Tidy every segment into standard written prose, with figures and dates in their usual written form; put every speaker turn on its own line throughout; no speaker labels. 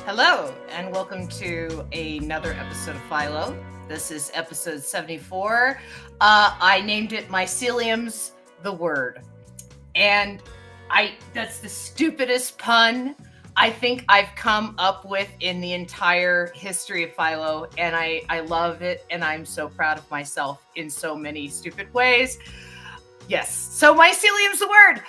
Hello, and welcome to another episode of Philo. This is episode 74. I named it Mycelium's the Word. And that's the stupidest pun I think I've come up with in the entire history of Philo. And I love it, and I'm so proud of myself in so many stupid ways. Yes. So Mycelium's the word.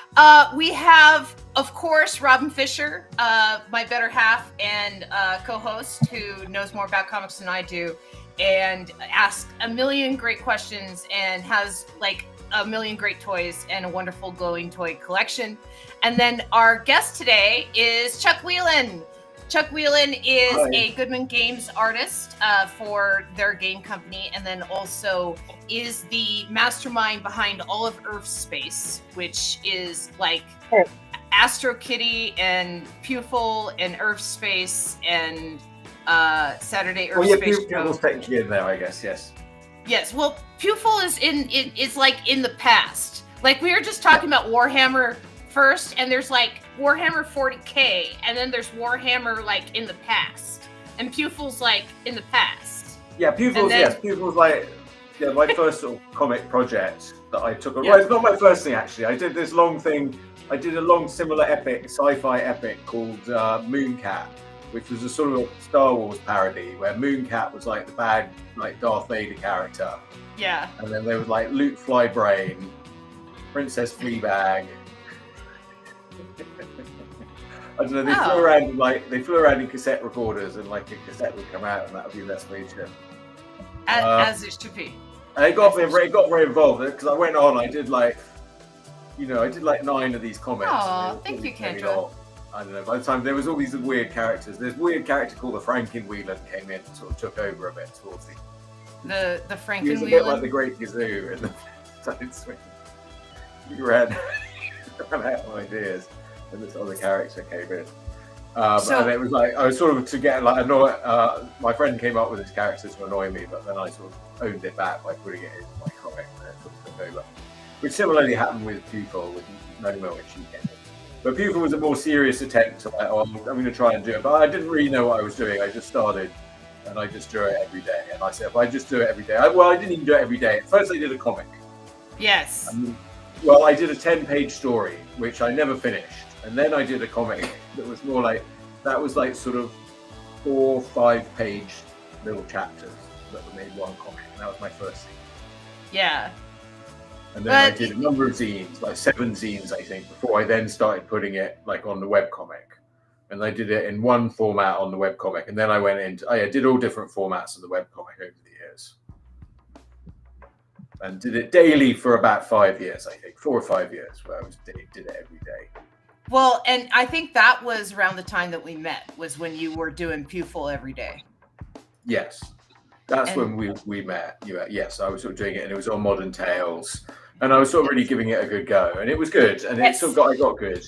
We have, of course, Robin Fisher, my better half and co-host who knows more about comics than I do and asks a million great questions and has like a million great toys and a wonderful glowing toy collection. And then our guest today is Chuck Whelon. Chuck Whelon is a Goodman Games artist for their game company, and then also is the mastermind behind all of Urfspace, which is like Astro Kitty and Pupil and Urfspace and Saturday Urfspace.
Well, yeah, Pupil's technically in there, I guess. Yes.
Yes. Well, Pupil is is like in the past. Like we were just talking about Warhammer first, and there's like Warhammer 40K, and then there's Warhammer like in the past, and Pupil's like in the past.
Yeah, Pupil's Pupil's like my first sort of comic project that I took. Well, it's not my first thing actually. I did this long thing. I did a long similar epic, sci-fi epic called Mooncat, which was a sort of Star Wars parody where Mooncat was like the bad, like Darth Vader character.
Yeah.
And then there was like Luke Flybrain, Princess Fleabag. I don't know. They flew around in cassette recorders, and like a cassette would come out, and that would be their spaceship.
As it should be.
And it got very involved because I went on. I did like 9 of these comics.
Oh, thank you, Kendra.
I don't know. By the time there was all these weird characters, this weird character called the Franken-Whelan came in and sort of took over a bit towards
the Franken-Whelan.
He was a bit like the Great Gazoo in the Side Swing. He ran out of ideas, and this other character came in. And it was like I was sort of to get like annoyed. My friend came up with this character to annoy me, but then I sort of owned it back by putting it in my comic, and it sort of took over. Which similarly happened with Pupil, with Noma when she came in. But Pupil was a more serious attempt to like, I'm going to try and do it. But I didn't really know what I was doing. I just started, and I just drew it every day. And I said, if I just do it every day, I didn't even do it every day. At first, I did a comic.
Yes.
I did a 10-page story, which I never finished. And then I did a comic that was more like, that was like sort of 4 or 5-page little chapters that were made one comic. And that was my first thing.
Yeah.
And then I did a number of zines, like 7 zines, I think, before I then started putting it like on the webcomic. And I did it in one format on the webcomic. And then I went into, I did all different formats of the webcomic over the years. And did it daily for about 5 years, I think, 4 or 5 years, where I did it every day.
Well, and I think that was around the time that we met, was when you were doing Pupil every day.
Yes. That's when we met. Yes, I was sort of doing it, and it was on Modern Tales. And I was sort of really giving it a good go, and it was good, and it sort of I got good,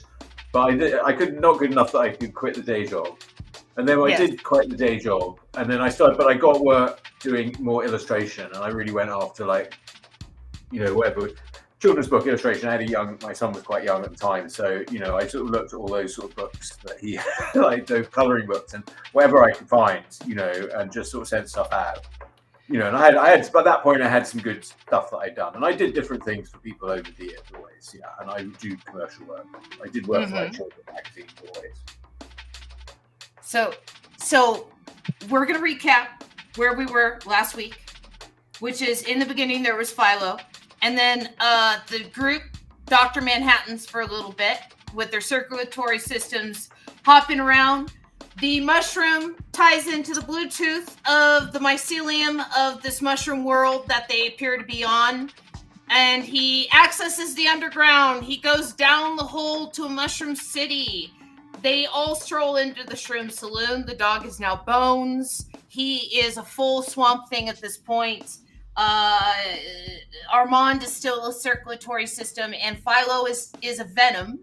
but I could not good enough that I could quit the day job, and then I did quit the day job, and then I got work doing more illustration, and I really went after whatever children's book illustration. My son was quite young at the time, so I sort of looked at all those sort of books that he like those coloring books and whatever I could find, and just sort of sent stuff out. And I had by that point I had some good stuff that I'd done, and I did different things for people over the years always, and I would do commercial work. I did work for like children's magazines always.
So we're gonna recap where we were last week, which is in the beginning there was Philo, and then the group Dr. Manhattans for a little bit with their circulatory systems hopping around. The mushroom ties into the Bluetooth of the mycelium of this mushroom world that they appear to be on. And he accesses the underground. He goes down the hole to a mushroom city. They all stroll into the shroom saloon. The dog is now Bones. He is a full swamp thing at this point. Armand is still a circulatory system. And Philo is a venom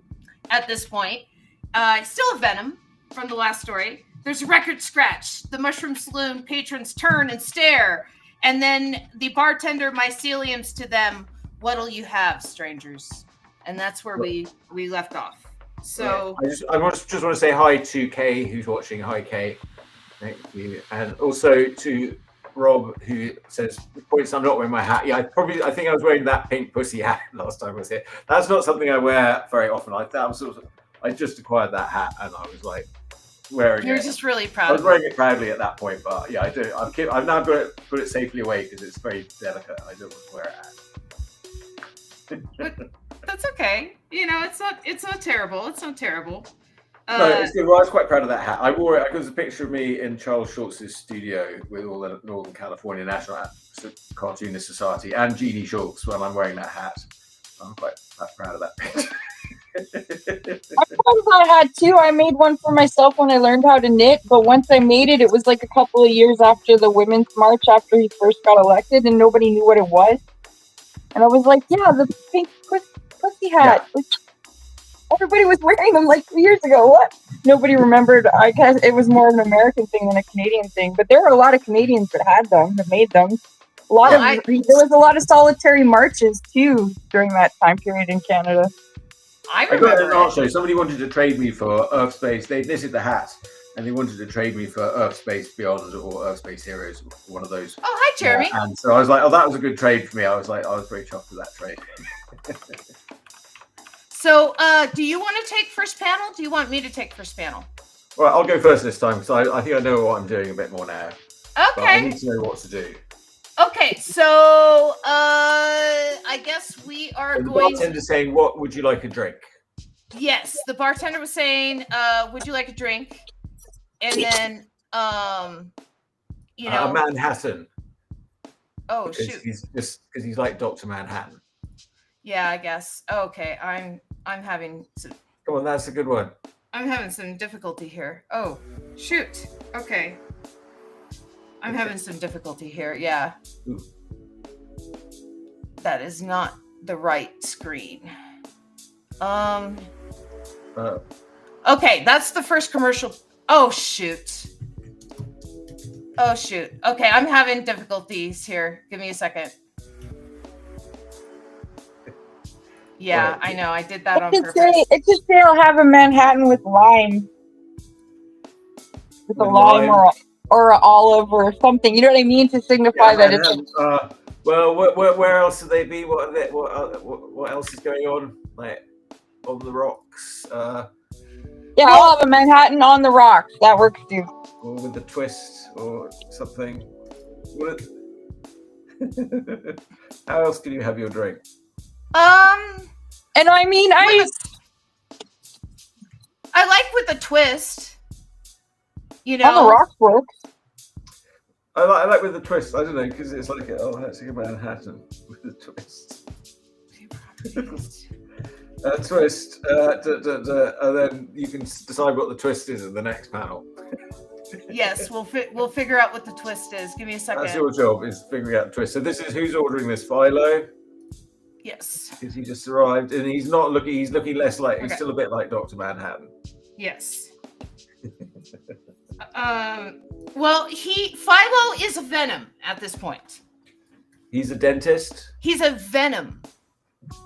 at this point. Still a venom. From the last story, there's a record scratch. The mushroom saloon patrons turn and stare, and then the bartender myceliums to them, "What'll you have, strangers?" And that's where we left off. So
I just want to say hi to Kay, who's watching. Hi, Kay. Thank you, and also to Rob, who says points I'm not wearing my hat. Yeah, I think I was wearing that pink pussy hat last time I was here. That's not something I wear very often. I just acquired that hat, and I was like wearing
you're
it.
just really proud.
I was wearing it proudly at that point, but yeah, I do. I've now put it safely away because it's very delicate. I don't want to wear it.
But that's okay. You know, it's not terrible. It's not terrible.
No, it's good. Well, I was quite proud of that hat. I wore it. There's a picture of me in Charles Schultz's studio with all the Northern California National Cartoonist Society and G.D. Schultz when I'm wearing that hat. I'm quite proud of that picture.
I suppose I had too. I made one for myself when I learned how to knit, but once I made it, it was like a couple of years after the Women's March, after he first got elected, and nobody knew what it was. And I was like, yeah, the pink pussy hat.
Yeah.
Everybody was wearing them like 3 years ago. What? Nobody remembered. I guess it was more of an American thing than a Canadian thing. But there were a lot of Canadians that had them, that made them. There was a lot of solitary marches too during that time period in Canada.
I
got
remember
an art show. Somebody wanted to trade me for Urfspace. This is the hat, and they wanted to trade me for Urfspace Beyond or Urfspace Heroes, one of those.
Oh, hi, Jeremy.
And so I was like, oh, that was a good trade for me. I was very chuffed with that trade.
So, do you want to take first panel? Do you want me to take first panel?
Well, I'll go first this time because I think I know what I'm doing a bit more now.
Okay.
But I need to know what to do.
Okay, so I guess we are
The
going.
bartender saying, "What would you like a drink?"
Yes, the bartender was saying, "Would you like a drink?" And then, you know,
a Manhattan.
Oh
because
shoot!
Because he's like Dr. Manhattan.
Yeah, I guess. Okay, I'm having some.
Come on, that's a good one.
I'm having some difficulty here. Oh, shoot. Okay. I'm having some difficulty here. Yeah.
Ooh.
That is not the right screen. Okay, that's the first commercial. Oh, shoot. Oh, shoot. Okay, I'm having difficulties here. Give me a second. Yeah, I know. I did that on purpose.
It should say I'll have a Manhattan with lime. With a lime or an olive or something. You know what I mean? To signify that it's...
well, where else do they be? What else is going on? Like, on the rocks?
Yeah, I'll have a Manhattan on the rocks. That works too.
Or with a twist or something. How else can you have your drink?
And I mean, I
like with a twist. You know,
on the rocks works.
I like with the twist. I don't know, because it's like that's a Manhattan with a twist. A twist, and then you can decide what the twist is in the next panel.
Yes, we'll figure out what the twist is. Give me a second.
That's your job, is figuring out the twist. So this is who's ordering this, Philo.
Yes.
Because he just arrived, and he's not looking. He's looking less like. He's still a bit like Dr. Manhattan.
Yes. Well, Philo is a Venom at this point.
He's a dentist.
He's a Venom.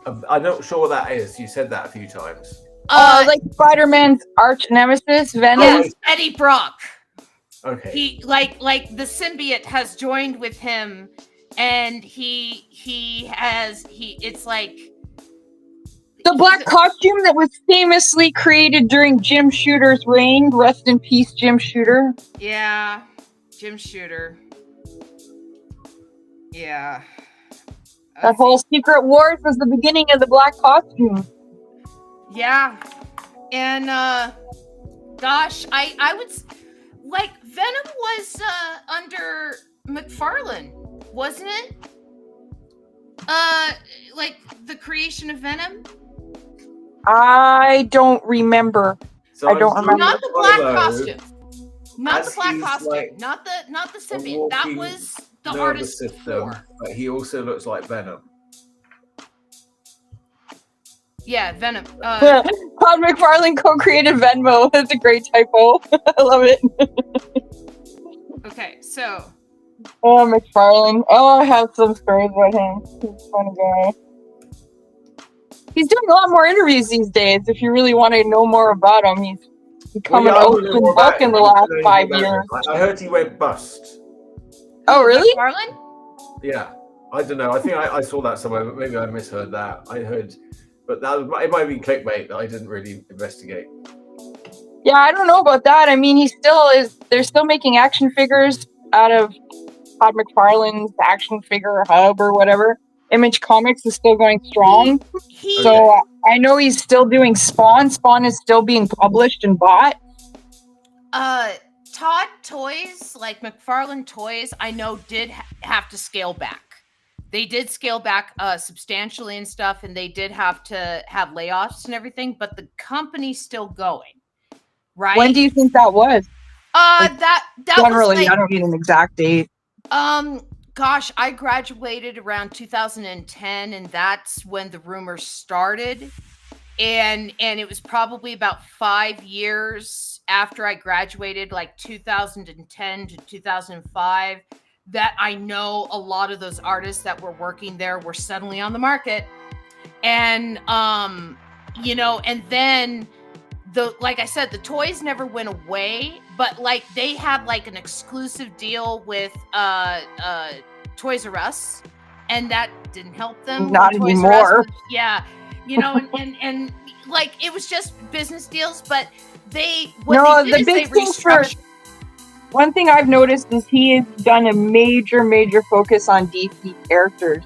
I'm not sure what that is. You said that a few times.
Like Spider-Man's arch nemesis, Venom.
Yes, Eddie Brock.
Okay.
He like the symbiote has joined with him, and it's like
the black costume that was famously created during Jim Shooter's reign. Rest in peace, Jim Shooter.
Yeah, Jim Shooter. Yeah.
That whole Secret Wars was the beginning of the black costume.
Yeah. And gosh, I would like Venom was under McFarlane, wasn't it? Like the creation of Venom?
I don't remember.
So
I don't remember.
Not the black costume. Not the black costume.
Like
not the symbiote. That was the artist before.
But he also looks like Venom.
Yeah, Venom.
Todd McFarlane co-created Venmo. That's a great typo. I love it.
Okay, so.
Oh, McFarlane. Oh, I have some stories about him. He's a funny guy. He's doing a lot more interviews these days. If you really want to know more about him, he's become
Well, yeah, I
an
don't know
open
more
book
about
in
him.
the
I don't
last
know
5
anything about
years.
him. I heard he went bust.
Oh, really?
McFarlane?
Yeah, I don't know. I think I saw that somewhere, but maybe I misheard that. I heard, but it might have been clickbait that I didn't really investigate.
Yeah, I don't know about that. I mean, they're still making action figures out of Todd McFarlane's action figure hub or whatever. Image Comics is still going strong.
He
So I know he's still doing Spawn. Spawn is still being published and bought.
Todd Toys, like McFarlane Toys, I know did have to scale back. They did scale back substantially and stuff, and they did have to have layoffs and everything, but the company's still going. Right?
When do you think that was?
That
Generally,
was like,
I don't need an exact date.
Gosh, I graduated around 2010, and that's when the rumors started. And it was probably about 5 years after I graduated, like 2010 to 2005, that I know a lot of those artists that were working there were suddenly on the market. And and then like I said, the toys never went away, but like they had like an exclusive deal with Toys R Us, and that didn't help them.
Not
Toys
anymore.
R Us and like it was just business deals, but
one thing I've noticed is he has done a major focus on DC characters,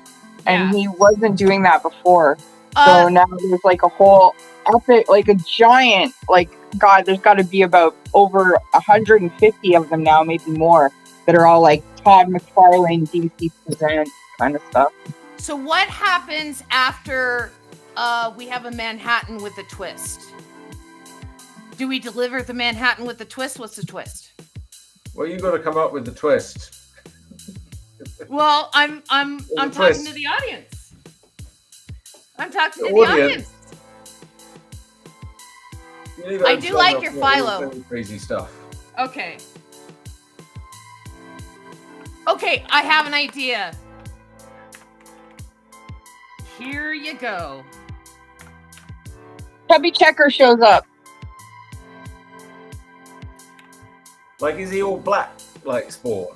and he wasn't doing that before. So now there's like a whole epic, like a giant, like God, there's got to be about over 150 of them now, maybe more, that are all like Todd McFarlane DC Presents kind of stuff.
So what happens after we have a Manhattan with a twist? Do we deliver the Manhattan with a twist? What's the twist?
Well, you got to come up with the twist.
Well, I'm talking to the audience. I'm talking to the audience. I do like your Philo.
Crazy stuff.
Okay, I have an idea. Here you go.
Chubby Checker shows up.
Like, is he all black, like Spawn?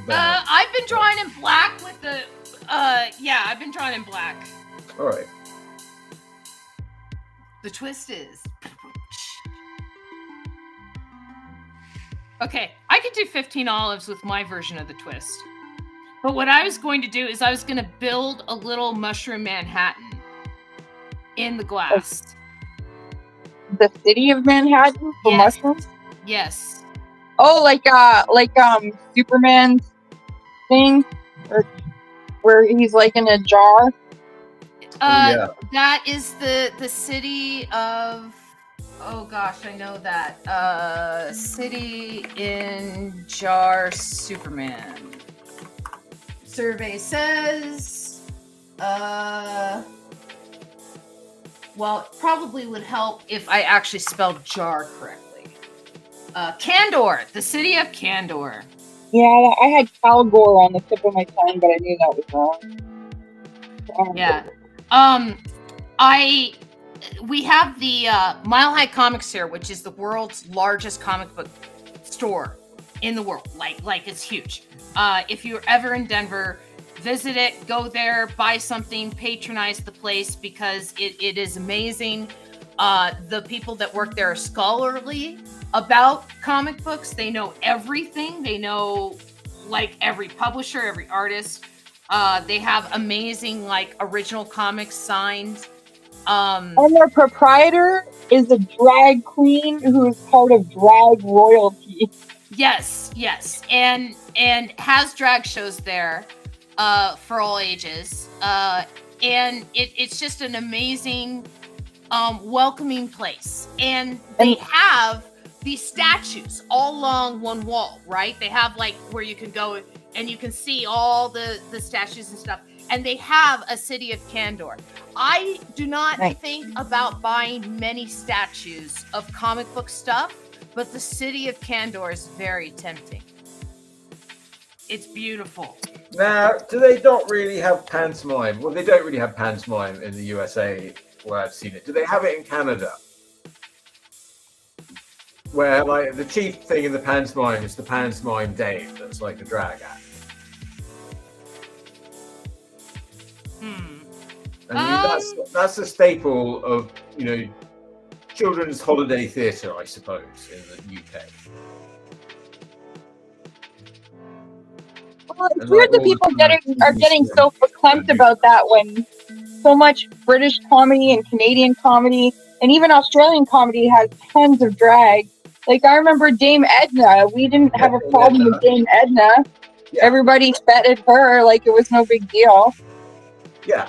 I've been drawing in black with the. I've been drawing in black.
All right.
The twist is. Okay, I could do 15 olives with my version of the twist. But what I was going to do is I was going to build a little mushroom Manhattan in the glass.
The city of Manhattan for mushrooms?
Yes.
Oh, like Superman's thing, where he's like in a jar.
That is the city of. Oh gosh, I know that. City in Jar Superman. Survey says. Well, it probably would help if I actually spelled jar correctly. Candor, the city of Candor.
Yeah, I had Calgore on the tip of my tongue, but I knew that was wrong.
Yeah. We have the Mile High Comics here, which is the world's largest comic book store in the world. Like it's huge. If you're ever in Denver, visit it, go there, buy something, patronize the place because it is amazing. The people that work there are scholarly about comic books. They know everything. They know like every publisher, every artist. They have amazing like original comics signed.
And their proprietor is a drag queen who is part of drag royalty.
Yes, and has drag shows there for all ages. And it's just an amazing, welcoming place. And they have these statues all along one wall, right? They have like where you can go and you can see all the statues and stuff. And they have a city of Candor. I do not think about buying many statues of comic book stuff, but the city of Candor is very tempting. It's beautiful.
Now, do they not really have pantomime? Well, they don't really have pantomime in the USA where I've seen it. Do they have it in Canada? Where, like, the chief thing in the pantomime is the pantomime dame that's like a drag act. I mean, that's a staple of, you know, children's holiday theatre, I suppose, in the UK.
Well, it's weird that people are getting so verklempt about that when so much British comedy and Canadian comedy and even Australian comedy has tons of drag. Like, I remember Dame Edna. We didn't have a problem with Dame Edna. Yeah. Everybody feted her like it was no big deal.
Yeah.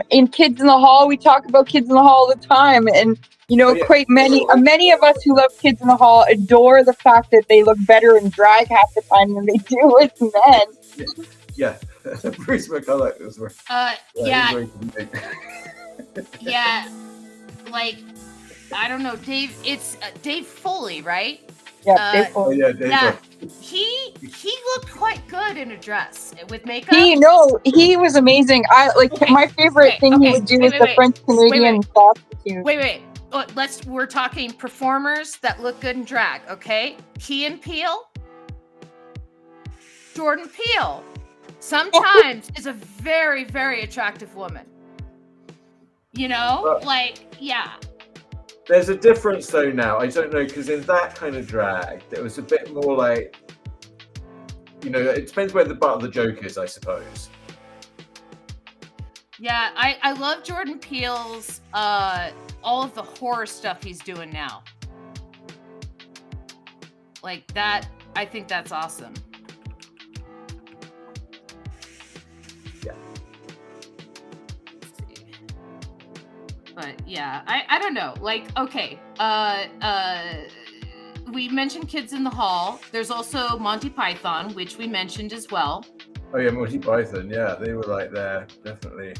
In Kids in the Hall, we talk about Kids in the Hall all the time, and you know, quite many of us who love Kids in the Hall adore the fact that they look better in drag half the time than they do as men.
Yeah, Bruce McCulloch is right.
Yeah, like, I don't know, Dave. It's Dave Foley, right?
Yeah, Dave Foley.
Yeah, he looked quite good in a dress with makeup.
He was amazing. My favorite thing he would do is the French Canadian prostitute.
Wait. We're talking performers that look good in drag, okay? Key and Peele, Jordan Peele, sometimes is a very, very attractive woman. You know, yeah.
There's a difference though now. I don't know, because in that kind of drag, there was a bit more like, you know, it depends where the butt of the joke is, I suppose.
Yeah, I love Jordan Peele's all of the horror stuff he's doing now. Like that, I think that's awesome.
Yeah.
Let's see. But yeah, I don't know. Like, okay, we mentioned Kids in the Hall. There's also Monty Python, which we mentioned as well.
Oh yeah, Monty Python. Yeah, they were like there, definitely.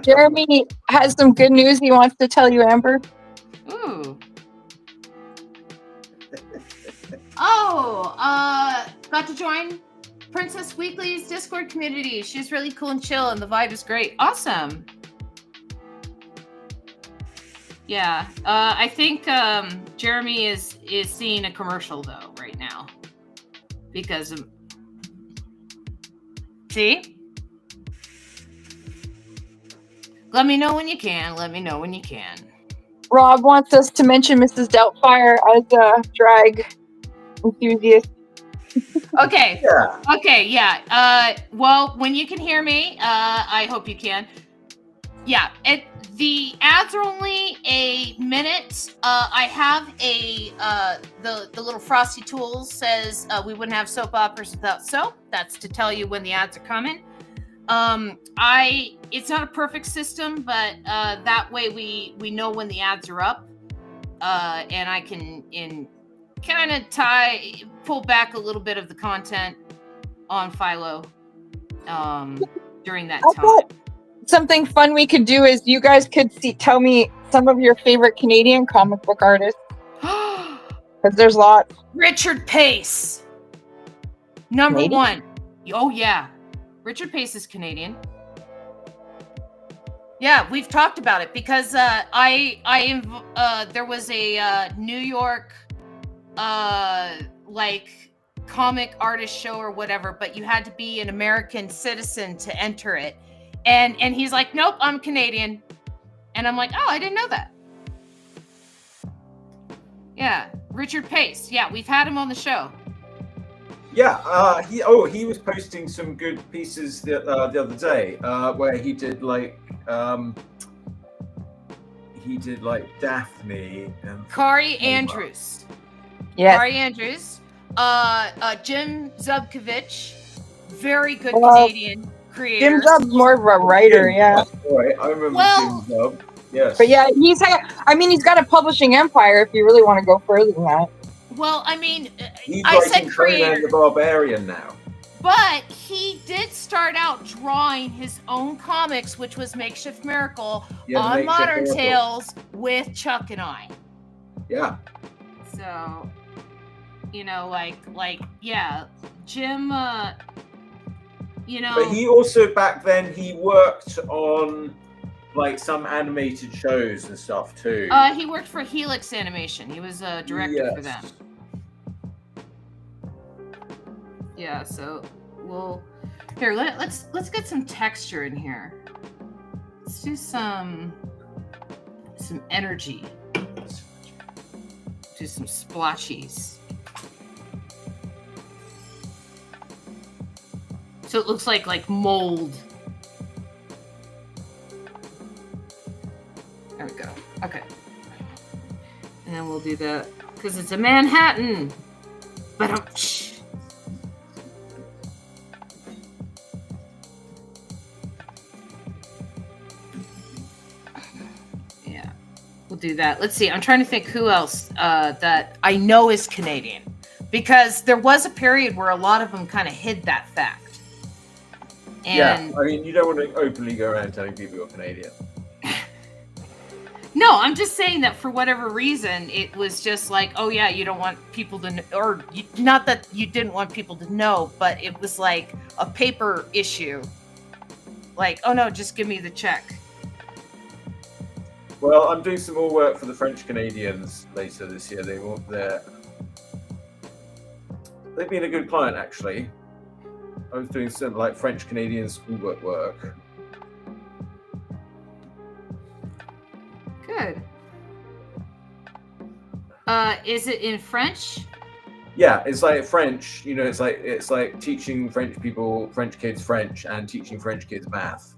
Jeremy has some good news he wants to tell you, Amber.
Ooh. Got to join Princess Weekly's Discord community. She's really cool and chill, and the vibe is great. Awesome. Yeah, I think Jeremy is seeing a commercial though right now because of. See? Let me know when you can.
Rob wants us to mention Mrs. Doubtfire as a drag enthusiast.
Okay.
Yeah.
Okay, yeah. Well, when you can hear me, I hope you can. Yeah, the ads are only a minute. I have the little frosty tool says we wouldn't have soap operas without soap. That's to tell you when the ads are coming. It's not a perfect system, but that way we know when the ads are up, and I can kind of pull back a little bit of the content on Philo during that time.
Something fun we could do is you guys could tell me some of your favorite Canadian comic book artists, because there's lots.
Richard Pace, number one. Oh yeah, Richard Pace is Canadian. Yeah, we've talked about it because there was a New York like comic artist show or whatever, but you had to be an American citizen to enter it. And he's like, nope, I'm Canadian. And I'm like, oh, I didn't know that. Yeah, Richard Pace. Yeah, we've had him on the show.
Yeah, he was posting some good pieces the other day where he did like Daphne and
Kari Andrews.
Yeah.
Kari Andrews. Jim Zubkovich, very good Canadian creator.
Jim Zub's more of a writer, yeah.
Right, I remember Jim Zub. Yes.
But yeah, he's got a publishing empire if you really want to go further than that.
Well, I mean,
he's
I said creator.
Conan the Barbarian now.
But he did start out drawing his own comics, which was Makeshift Miracle on Modern Tales with Chuck and I.
Yeah.
So, yeah, Jim,
But he also back then he worked on like some animated shows and stuff too.
He worked for Helix Animation. He was a director for them. Yeah, so let's get some texture in here. Let's do some energy. Do some splotchies. So it looks like mold. There we go. Okay. And then we'll do that because it's a Manhattan. But yeah, we'll do that. Let's see. I'm trying to think who else that I know is Canadian, because there was a period where a lot of them kind of hid that fact. And
yeah, I mean, you don't want to openly go around telling people you're Canadian.
No, I'm just saying that for whatever reason, it was just like, oh yeah, you don't want people to know, or not that you didn't want people to know, but it was like a paper issue. Like, oh no, just give me the check.
Well, I'm doing some more work for the French Canadians later this year. They've been a good client, actually. I was doing some like French Canadian schoolwork work.
Good. Is it in French?
Yeah, it's like French. You know, it's like teaching French kids French, and teaching French kids math.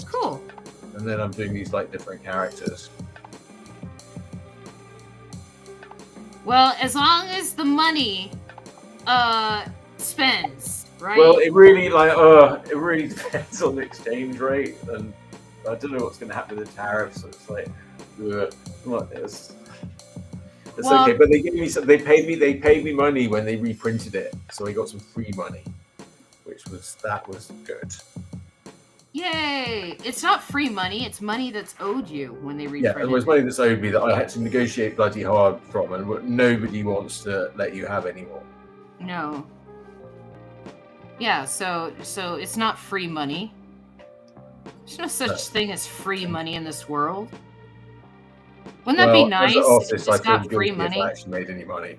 Cool.
And then I'm doing these like different characters.
Well, as long as the money spends, right?
Well, it really depends on the exchange rate, and I don't know what's going to happen with the tariffs. So it's like, it's okay. But they gave me some. They paid me money when they reprinted it, so I got some free money, that was good.
Yay! It's not free money; it's money that's owed you when they reprinted.
Yeah, it was money that's owed me that I had to negotiate bloody hard from, and nobody wants to let you have anymore.
No. Yeah, so it's not free money. There's no such thing as free money in this world. Wouldn't that be nice?
As an office,
if it's not free money.
If I actually made any money.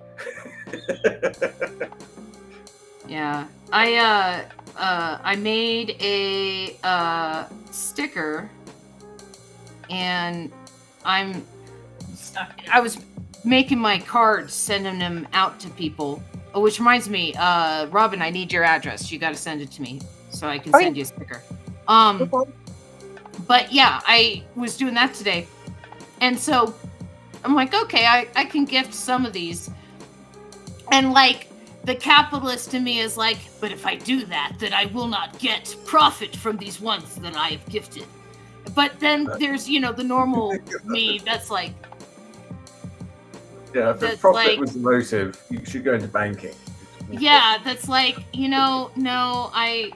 Yeah, I made a sticker, and I was making my cards, sending them out to people. Oh, which reminds me, Robin, I need your address. You got to send it to me so I can send you a sticker. But yeah, I was doing that today. And so I'm like, okay, I can gift some of these. And like the capitalist in me is like, but if I do that, then I will not get profit from these ones that I have gifted. But then there's, the normal me that's like,
yeah, if the profit was the motive, you should go into banking.
Yeah, that's like, no, I'm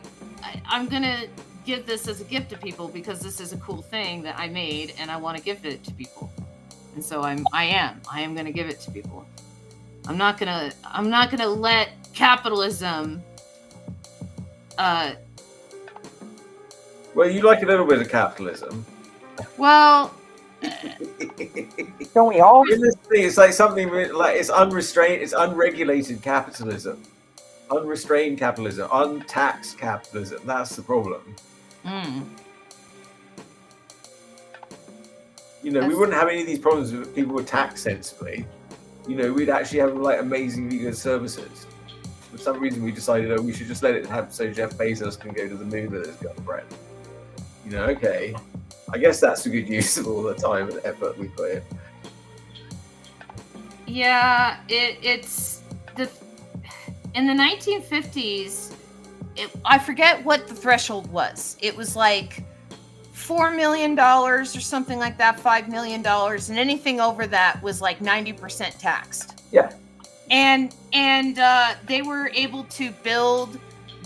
going to give this as a gift to people because this is a cool thing that I made and I want to give it to people. And so I am going to give it to people. I'm not going to let capitalism
well, you like a little bit of capitalism.
Well,
don't we all?
In this thing, it's like something like it's unrestrained, it's unregulated capitalism, unrestrained capitalism, untaxed capitalism. That's the problem. We wouldn't have any of these problems if people were taxed sensibly. We'd actually have like amazingly good services. For some reason, we decided, we should just let it have so Jeff Bezos can go to the moon with his girlfriend. Okay. I guess that's a good use of all the time and effort we put in.
Yeah, it's in the 1950s. I forget what the threshold was. It was like $4 million or something like that, $5 million, and anything over that was like 90% taxed.
Yeah.
And they were able to build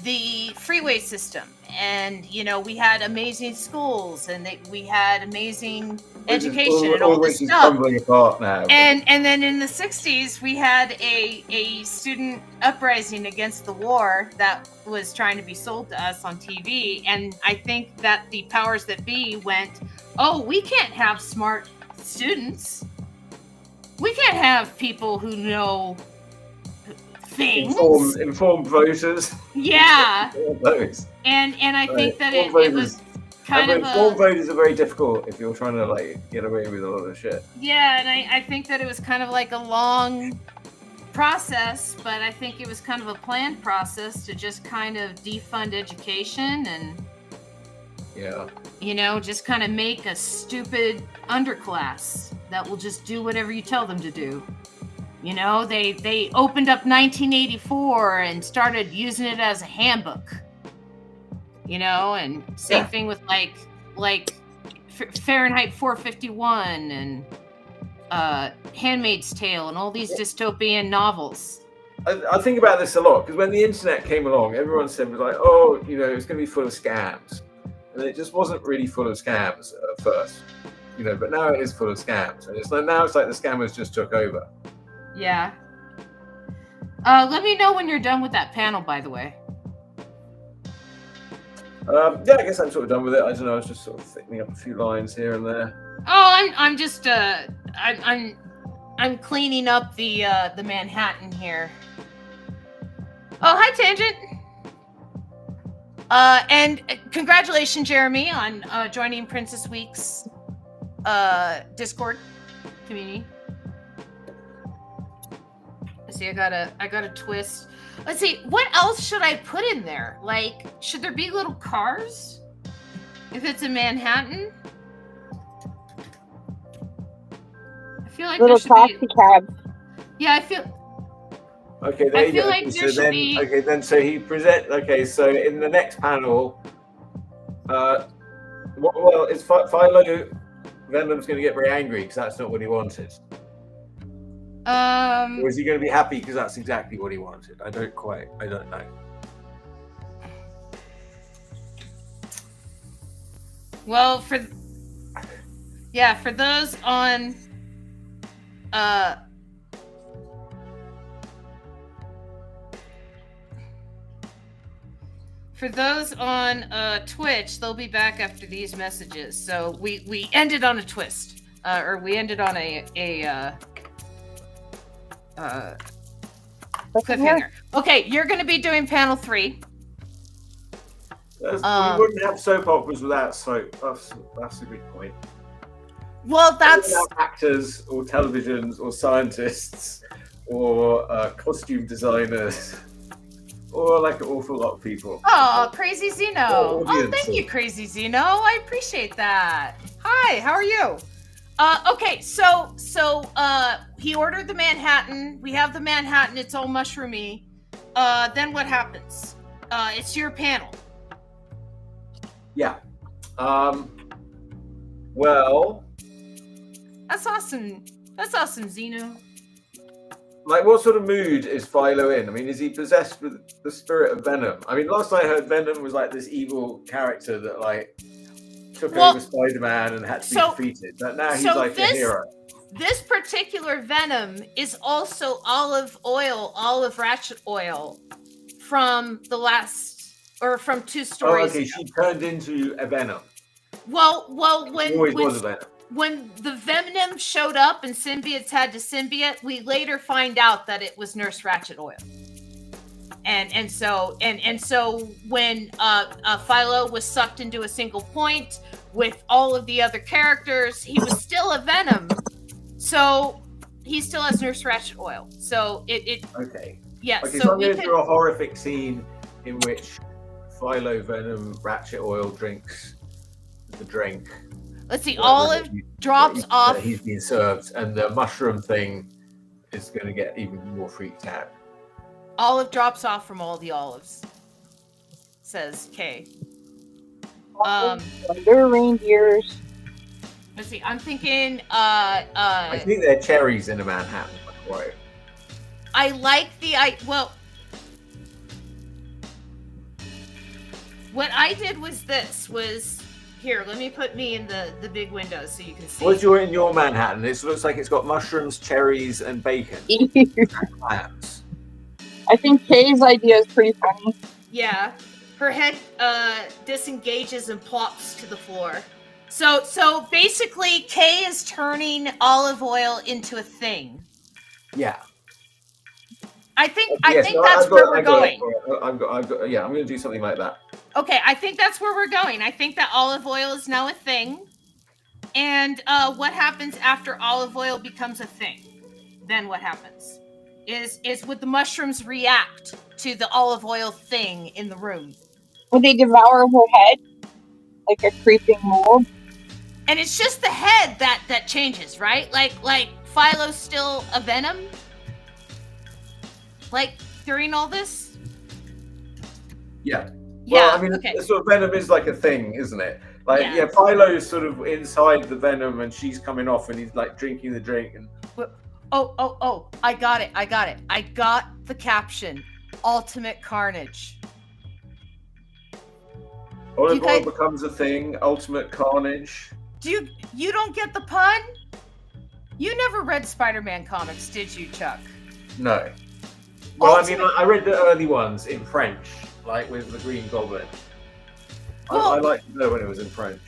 the freeway system, and we had amazing schools, and we had amazing education and all this stuff.
Crumbling apart now.
And then in the 60s, we had a student uprising against the war that was trying to be sold to us on TV. And I think that the powers that be went, oh, we can't have smart students. We can't have people who know things.
Informed voters.
Yeah. And I think that it was kind of
informed voters are very difficult if you're trying to get away with a lot of shit.
Yeah, and I think that it was kind of like a long process, but I think it was kind of a planned process to just kind of defund education and just kind of make a stupid underclass that will just do whatever you tell them to do. They opened up 1984 and started using it as a handbook. And same thing with like Fahrenheit 451 and Handmaid's Tale and all these dystopian novels.
I think about this a lot because when the internet came along, everyone said was like, oh, it's going to be full of scams, and it just wasn't really full of scams at first, but now it is full of scams, and it's like the scammers just took over.
Yeah. Let me know when you're done with that panel, by the way.
I guess I'm sort of done with it. I don't know. I was just sort of thickening up a few lines here and there.
Oh, I'm just I'm cleaning up the Manhattan here. Oh, hi, Tangent. And congratulations, Jeremy, on joining Princess Week's Discord community. Let's see, I got a twist. Let's see, what else should I put in there? Should there be little cars? If it's in Manhattan? I feel like
little
there should
taxi cabs.
Yeah, I feel.
Okay, there
I
you
feel
go.
like there should be.
Okay, then so he present. Okay, so in the next panel, well, it's Philo. Venom's going to get very angry because that's not what he wanted. Or is he going to be happy because that's exactly what he wanted? I don't know.
Well, for those on Twitch, they'll be back after these messages. So we ended on a twist, or we ended on a cliffhanger. Okay, you're going to be doing panel 3.
We wouldn't have soap operas without soap. That's a good point.
Well, that's
actors or televisions or scientists or costume designers or like an awful lot of people.
Oh, Crazy Zeno. Oh, thank you, Crazy Zeno. I appreciate that. Hi, how are you? Okay, so he ordered the Manhattan. We have the Manhattan. It's all mushroomy. Then what happens? It's your panel.
Yeah. Well.
That's awesome. That's awesome, Zeno.
What sort of mood is Philo in? I mean, is he possessed with the spirit of Venom? I mean, last I heard, Venom was this evil character that took over Spider-Man and had to be defeated. But now he's a hero.
This particular Venom is also olive ratchet oil from the last, or from 2 stories.
Oh, okay, she turned into a Venom.
Well,
was a Venom.
When the Venom showed up and symbiotes had to symbiote, we later find out that it was Nurse Ratchet oil. And so when Philo was sucked into a single point with all of the other characters, he was still a Venom. So he still has Nurse Ratchet oil. So it
okay.
Yeah.
Okay, so I'm going to do a horrific scene in which Philo Venom Ratchet oil drinks the drink.
Let's see. Olive drops off.
He's being served, and the mushroom thing is going to get even more freaked out.
Olive drops off from all the olives. Says Kay.
They're reindeers.
Let's see. I'm thinking.
I think they're cherries in a Manhattan.
I like the. Well. what I did was here, let me put me in the big window so you can see.
What's in your Manhattan? This looks like it's got mushrooms, cherries, and bacon. Clams.
I think Kay's idea is pretty funny.
Yeah. Her head disengages and plops to the floor. So basically, Kay is turning olive oil into a thing.
Yeah.
I think that's where we're going.
I'm going to do something like that.
Okay, I think that's where we're going. I think that olive oil is now a thing. And what happens after olive oil becomes a thing? Then what happens? Is would the mushrooms react to the olive oil thing in the room?
Would they devour her head like a creeping mold?
And it's just the head that changes, right? Like Philo's still a venom? Like during all this?
Yeah.
Yeah.
Well, I mean,
okay.
sort of venom is like a thing, isn't it? Like, yeah, Philo's sort of inside the venom, and she's coming off, and he's like drinking the drink. And
oh! I got it. I got the caption: Ultimate Carnage.
Olive oil becomes a thing. Ultimate carnage.
You don't get the pun? You never read Spider-Man comics, did you, Chuck?
No. Well, I mean, I read the early ones in French, like with the Green Goblin. Well, I like to know when it was in French.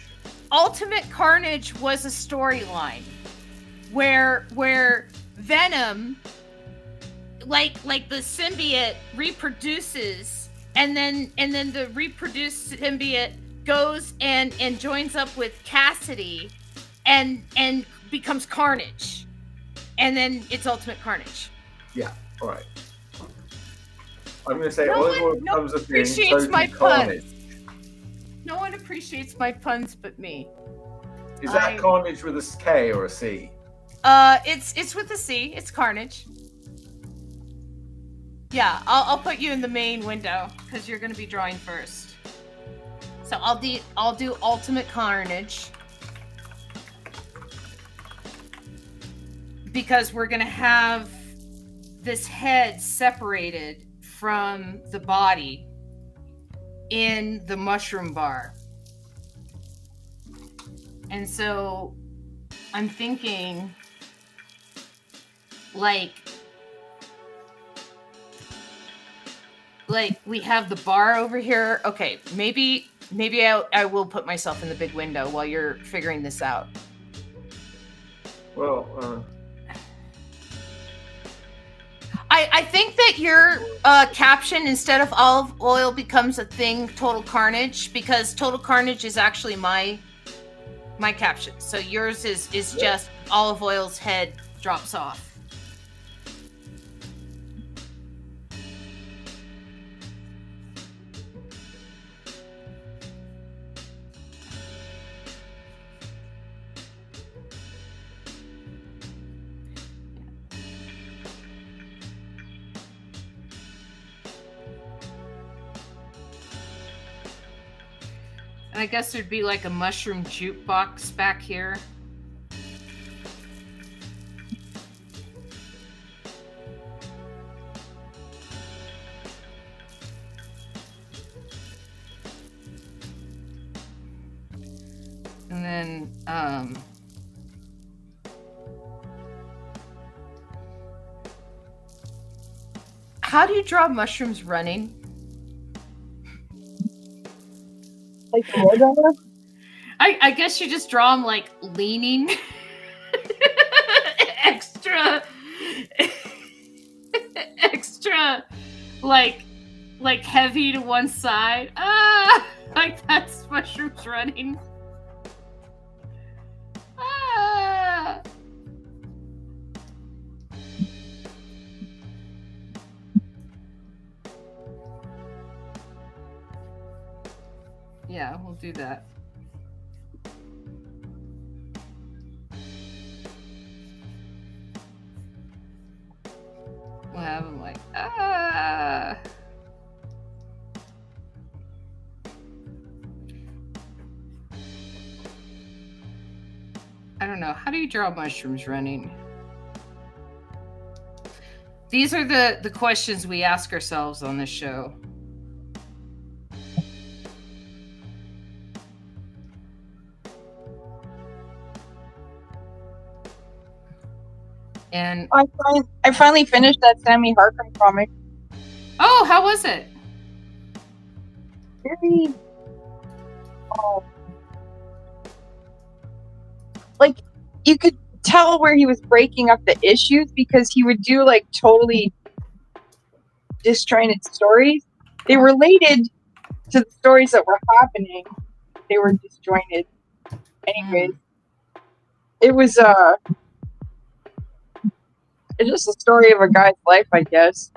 Ultimate Carnage was a storyline where Venom, like the symbiote reproduces, and then the reproduced symbiote goes and joins up with Cassidy, and becomes Carnage, and then it's Ultimate Carnage.
Yeah. All right. I'm going to say olive oil becomes a thing.
Appreciates my puns. No one appreciates my puns but me.
Is that Carnage with a K or a C?
It's with a C. It's Carnage. Yeah, I'll put you in the main window because you're going to be drawing first. So I'll do Ultimate Carnage because we're going to have this head separated from the body in the mushroom bar. And so I'm thinking like we have the bar over here. Okay, maybe I will put myself in the big window while you're figuring this out.
Well,
I think that your caption, instead of olive oil becomes a thing, Total Carnage, because Total Carnage is actually my caption. So yours is just olive oil's head drops off. And I guess there'd be like a mushroom jukebox back here. And then, how do you draw mushrooms running?
Like the
I guess you just draw them like leaning extra like heavy to one side. Like that's mushrooms running. Yeah, we'll do that. We'll have them like, I don't know. How do you draw mushrooms running? These are the questions we ask ourselves on this show. And
I finally finished that Sammy Harkin comic.
oh, how was it?
Very, like, you could tell where he was breaking up the issues because he would do like totally disjointed stories. They related to the stories that were happening. They were disjointed. Anyways, it was it's just a story of a guy's life, I guess.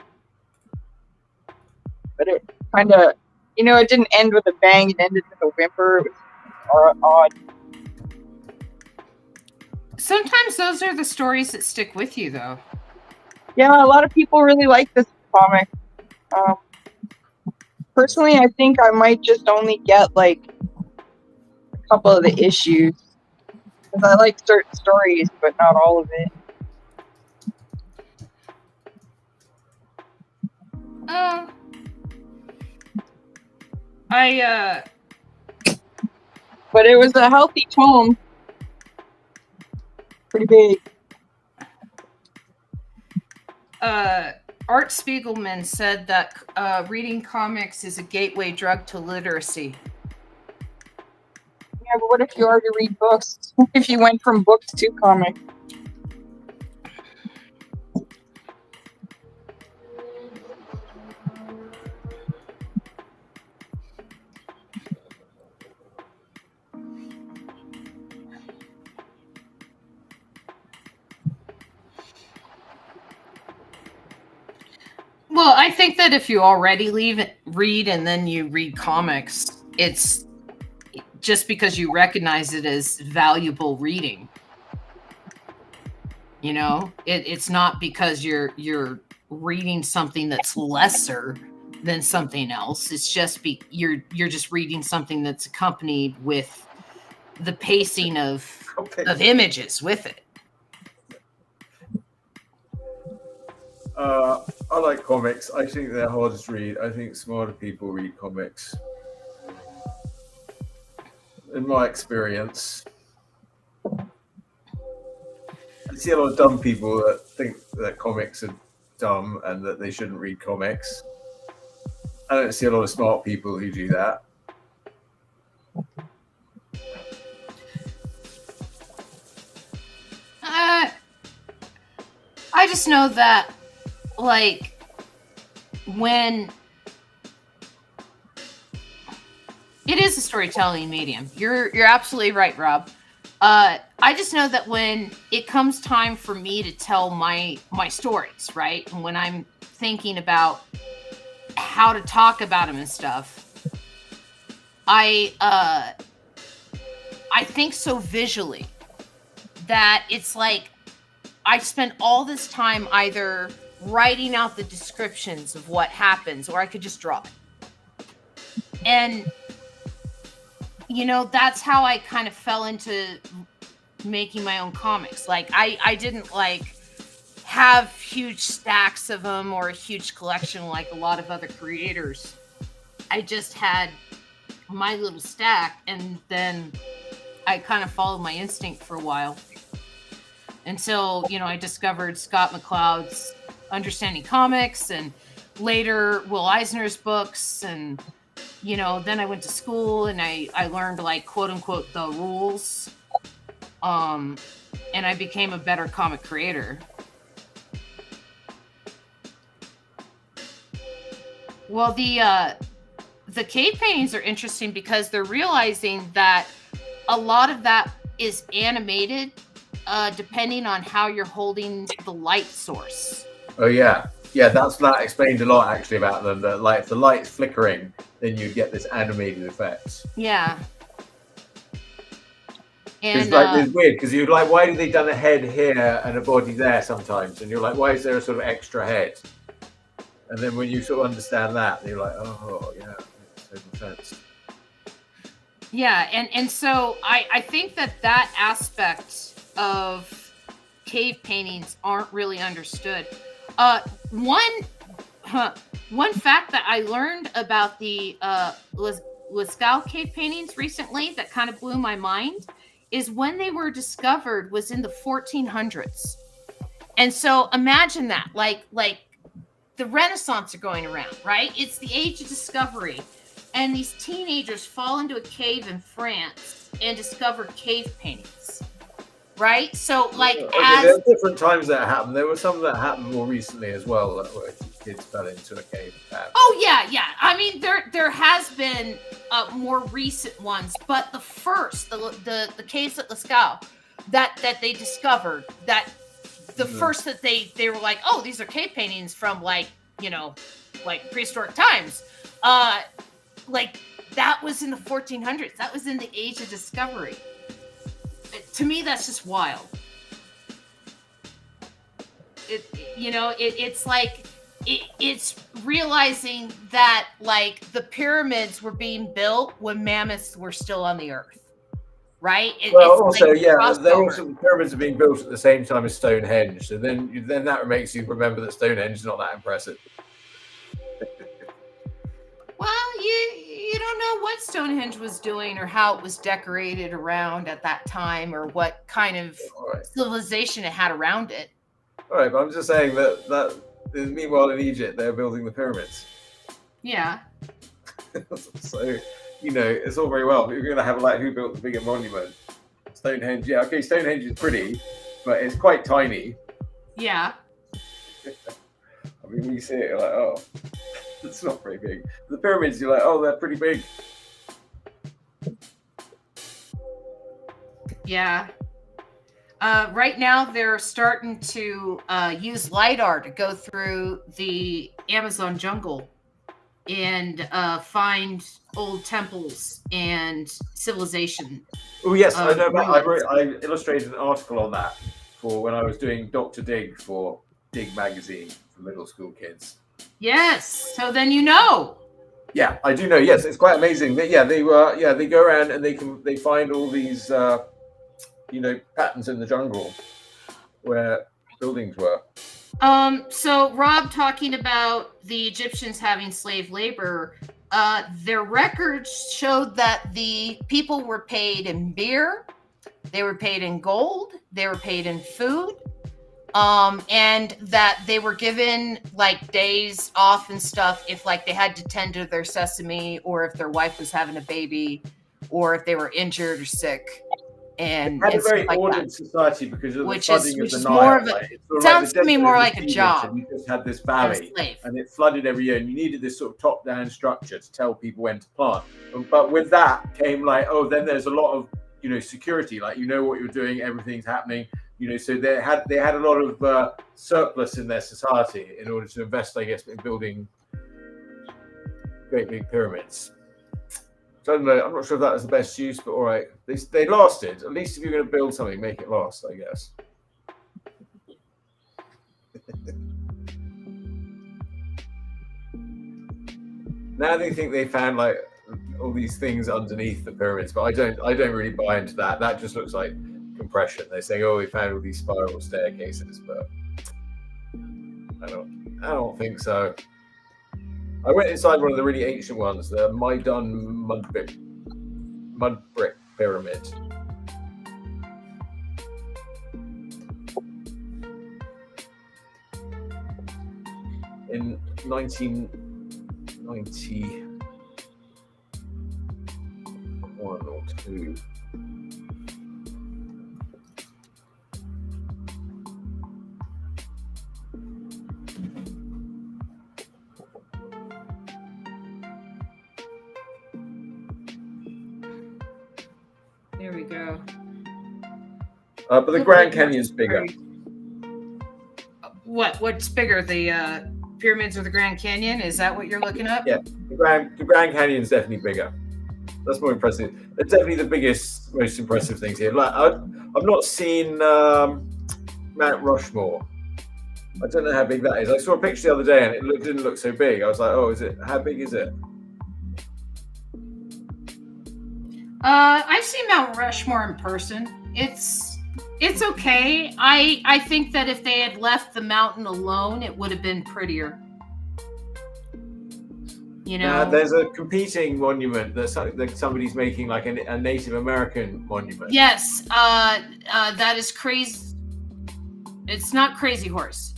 But it kind of, it didn't end with a bang. It ended with a whimper. It was odd.
Sometimes those are the stories that stick with you, though.
Yeah, a lot of people really like this comic. Personally, I think I might just only get like a couple of the issues because I like certain stories, but not all of it. But it was a healthy tome. Pretty big.
Art Spiegelman said that reading comics is a gateway drug to literacy.
Yeah, but what if you already read books? If you went from books to comics?
Well, I think that if you already read and then you read comics, it's just because you recognize it as valuable reading. It's not because you're reading something that's lesser than something else. It's just you're just reading something that's accompanied with the pacing of images with it.
I like comics. I think they're hard to read. I think smarter people read comics. In my experience, I see a lot of dumb people that think that comics are dumb and that they shouldn't read comics. I don't see a lot of smart people who do that.
I just know that, like, when it is a storytelling medium, you're absolutely right, Rob. I just know that when it comes time for me to tell my stories, right, and when I'm thinking about how to talk about them and stuff, I think so visually that it's like I spend all this time either writing out the descriptions of what happens, or I could just draw it. And, that's how I kind of fell into making my own comics. Like, I didn't, like, have huge stacks of them or a huge collection like a lot of other creators. I just had my little stack, and then I kind of followed my instinct for a while. Until, I discovered Scott McCloud's Understanding Comics, and later Will Eisner's books, and then I went to school and I learned, like, quote unquote the rules, and I became a better comic creator. Well, the cave paintings are interesting because they're realizing that a lot of that is animated, depending on how you're holding the light source.
Oh yeah, that explained a lot actually about them. That, like, if the light's flickering, then you get this animated effect.
Yeah. And
it's weird because you're like, why did they done a head here and a body there sometimes? And you're like, why is there a sort of extra head? And then when you sort of understand that, you're like, oh yeah, it makes total sense.
Yeah, and so I think that aspect of cave paintings aren't really understood. One fact that I learned about the Lascaux cave paintings recently that kind of blew my mind is when they were discovered was in the 1400s. And so imagine that, like the Renaissance are going around, right? It's the age of discovery. And these teenagers fall into a cave in France and discover cave paintings, right? So, like,
there are different times that happened. There were some that happened more recently as well, where kids fell into a cave.
Oh yeah. I mean, there has been more recent ones, but the first, the caves at Lascaux that they discovered, that the first that they were like, oh, these are cave paintings from like prehistoric times. Like that was in the 1400s. That was in the age of discovery. To me, that's just wild. It's like it's realizing that like the pyramids were being built when mammoths were still on the earth, right?
There were some pyramids being built at the same time as Stonehenge. So then that makes you remember that Stonehenge is not that impressive.
Well, you don't know what Stonehenge was doing or how it was decorated around at that time or what kind of civilization it had around it.
All right, but I'm just saying that meanwhile in Egypt they're building the pyramids.
Yeah.
So, it's all very well, but you're going to have like who built the bigger monument? Stonehenge. Yeah, okay, Stonehenge is pretty, but it's quite tiny.
Yeah.
I mean, when you see it, you're like, oh. It's not very big. The pyramids, you're like, oh, they're pretty big.
Yeah. Right now, they're starting to use LiDAR to go through the Amazon jungle and find old temples and civilization.
Oh, yes, I know. I illustrated an article on that for when I was doing Dr. Dig for Dig magazine for middle school kids.
Yes. So then you know.
Yeah, I do know. Yes, it's quite amazing. They go around and they find all these patterns in the jungle where buildings were.
So Rob talking about the Egyptians having slave labor, their records showed that the people were paid in beer, they were paid in gold, they were paid in food. And that they were given like days off and stuff if like they had to tend to their sesame or if their wife was having a baby or if they were injured or sick. And
had a very
like
ordered society because of the flooding of the Nile.
More of a, sounds to me more like a job.
You just had this valley and it flooded every year and you needed this sort of top-down structure to tell people when to plant. But with that came like, then there's a lot of, security, like what you're doing, everything's happening. So they had a lot of surplus in their society in order to invest, I guess, in building great big pyramids. So I don't know. I'm not sure if that was the best use, but all right, they lasted. At least if you're going to build something, make it last, I guess. Now they think they found like all these things underneath the pyramids, but I don't really buy into that. That just looks like compression. They're saying, we found all these spiral staircases, but I don't think so. I went inside one of the really ancient ones, the Maidan mud brick pyramid. In 1991 or 2.
There we go.
But the Grand Canyon's bigger.
What's bigger, the pyramids or the Grand Canyon? Is that what you're looking up?
Yeah, the Grand Canyon's definitely bigger. That's more impressive. It's definitely the biggest, most impressive things here. Like I've not seen Mount Rushmore. I don't know how big that is. I saw a picture the other day and it didn't look so big. I was like, is it? How big is it?
I've seen Mount Rushmore in person. It's okay. I think that if they had left the mountain alone, it would have been prettier.
There's a competing monument that somebody's making, like a Native American monument.
Yes, that is crazy. It's not Crazy Horse.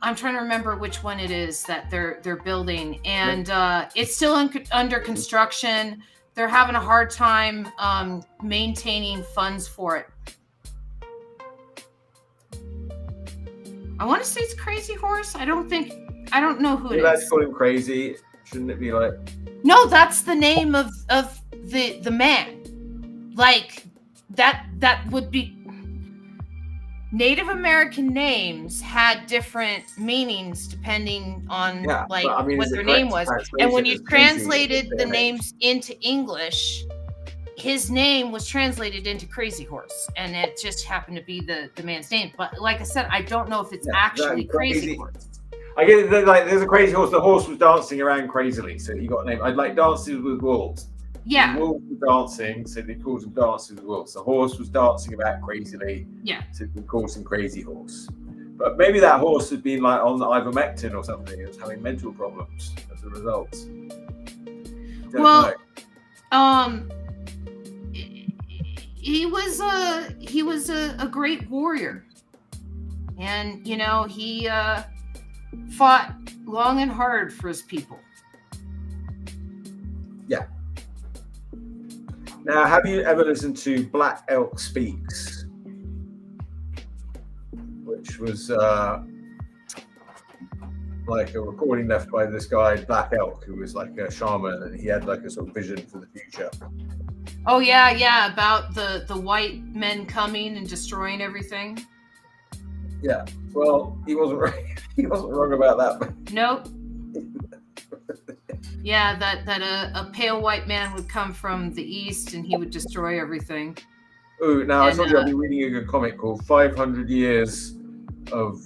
I'm trying to remember which one it is that they're building, and it's still under construction. They're having a hard time maintaining funds for it. I want to say it's Crazy Horse. I don't know who it is.
Let's call him Crazy. Shouldn't it be like?
No, that's the name of the man. Like that would be. Native American names had different meanings depending on what their name was. And when you translated the names into English, his name was translated into Crazy Horse, and it just happened to be the man's name. But like I said, I don't know if it's actually Crazy Horse.
I get it, like there's a Crazy Horse. The horse was dancing around crazily, so he got a name. I'd like Dances with Wolves.
Yeah.
The wolves were dancing, so they called him Dances with Wolves. The horse was dancing about crazily, so they called him Crazy Horse. But maybe that horse had been like on ivermectin or something. It was having mental problems as a result.
He was a great warrior, and he fought long and hard for his people.
Yeah. Now, have you ever listened to Black Elk Speaks? Which was like a recording left by this guy, Black Elk, who was like a shaman, and he had like a sort of vision for the future.
Oh yeah, about the white men coming and destroying everything.
Yeah, well, he wasn't right. He wasn't wrong about that.
Nope. Yeah, that a pale white man would come from the east and he would destroy everything.
Oh, now I told you I've been reading a good comic called 500 Years of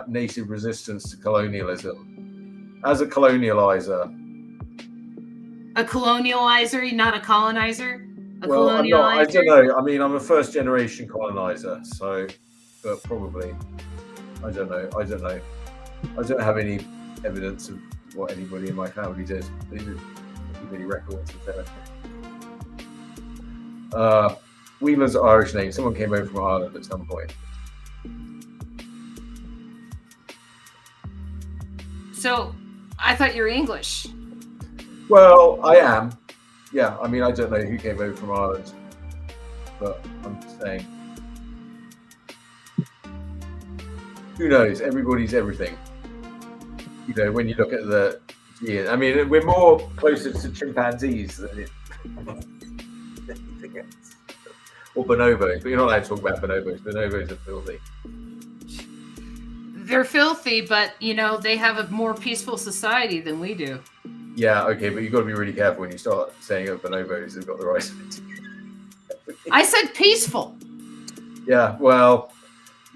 Native Resistance to Colonialism. As a colonializer.
A colonializer, not a colonizer?
I'm not, I don't know. I mean, I'm a first generation colonizer, so, but probably. I don't know. I don't have any evidence of what anybody in my family did. They didn't keep any records of that. Wheeler's an Irish name. Someone came over from Ireland at some point.
So, I thought you were English.
Well, I am. Yeah, I mean, I don't know who came over from Ireland, but I'm saying. Who knows? Everybody's everything. When you look at the I mean, we're more closer to chimpanzees than anything else. Or bonobos, but you're not allowed to talk about bonobos. Bonobos are filthy.
They're filthy, but they have a more peaceful society than we do.
Yeah, okay, but you've got to be really careful when you start saying bonobos have got the right idea.
I said peaceful.
Yeah, well,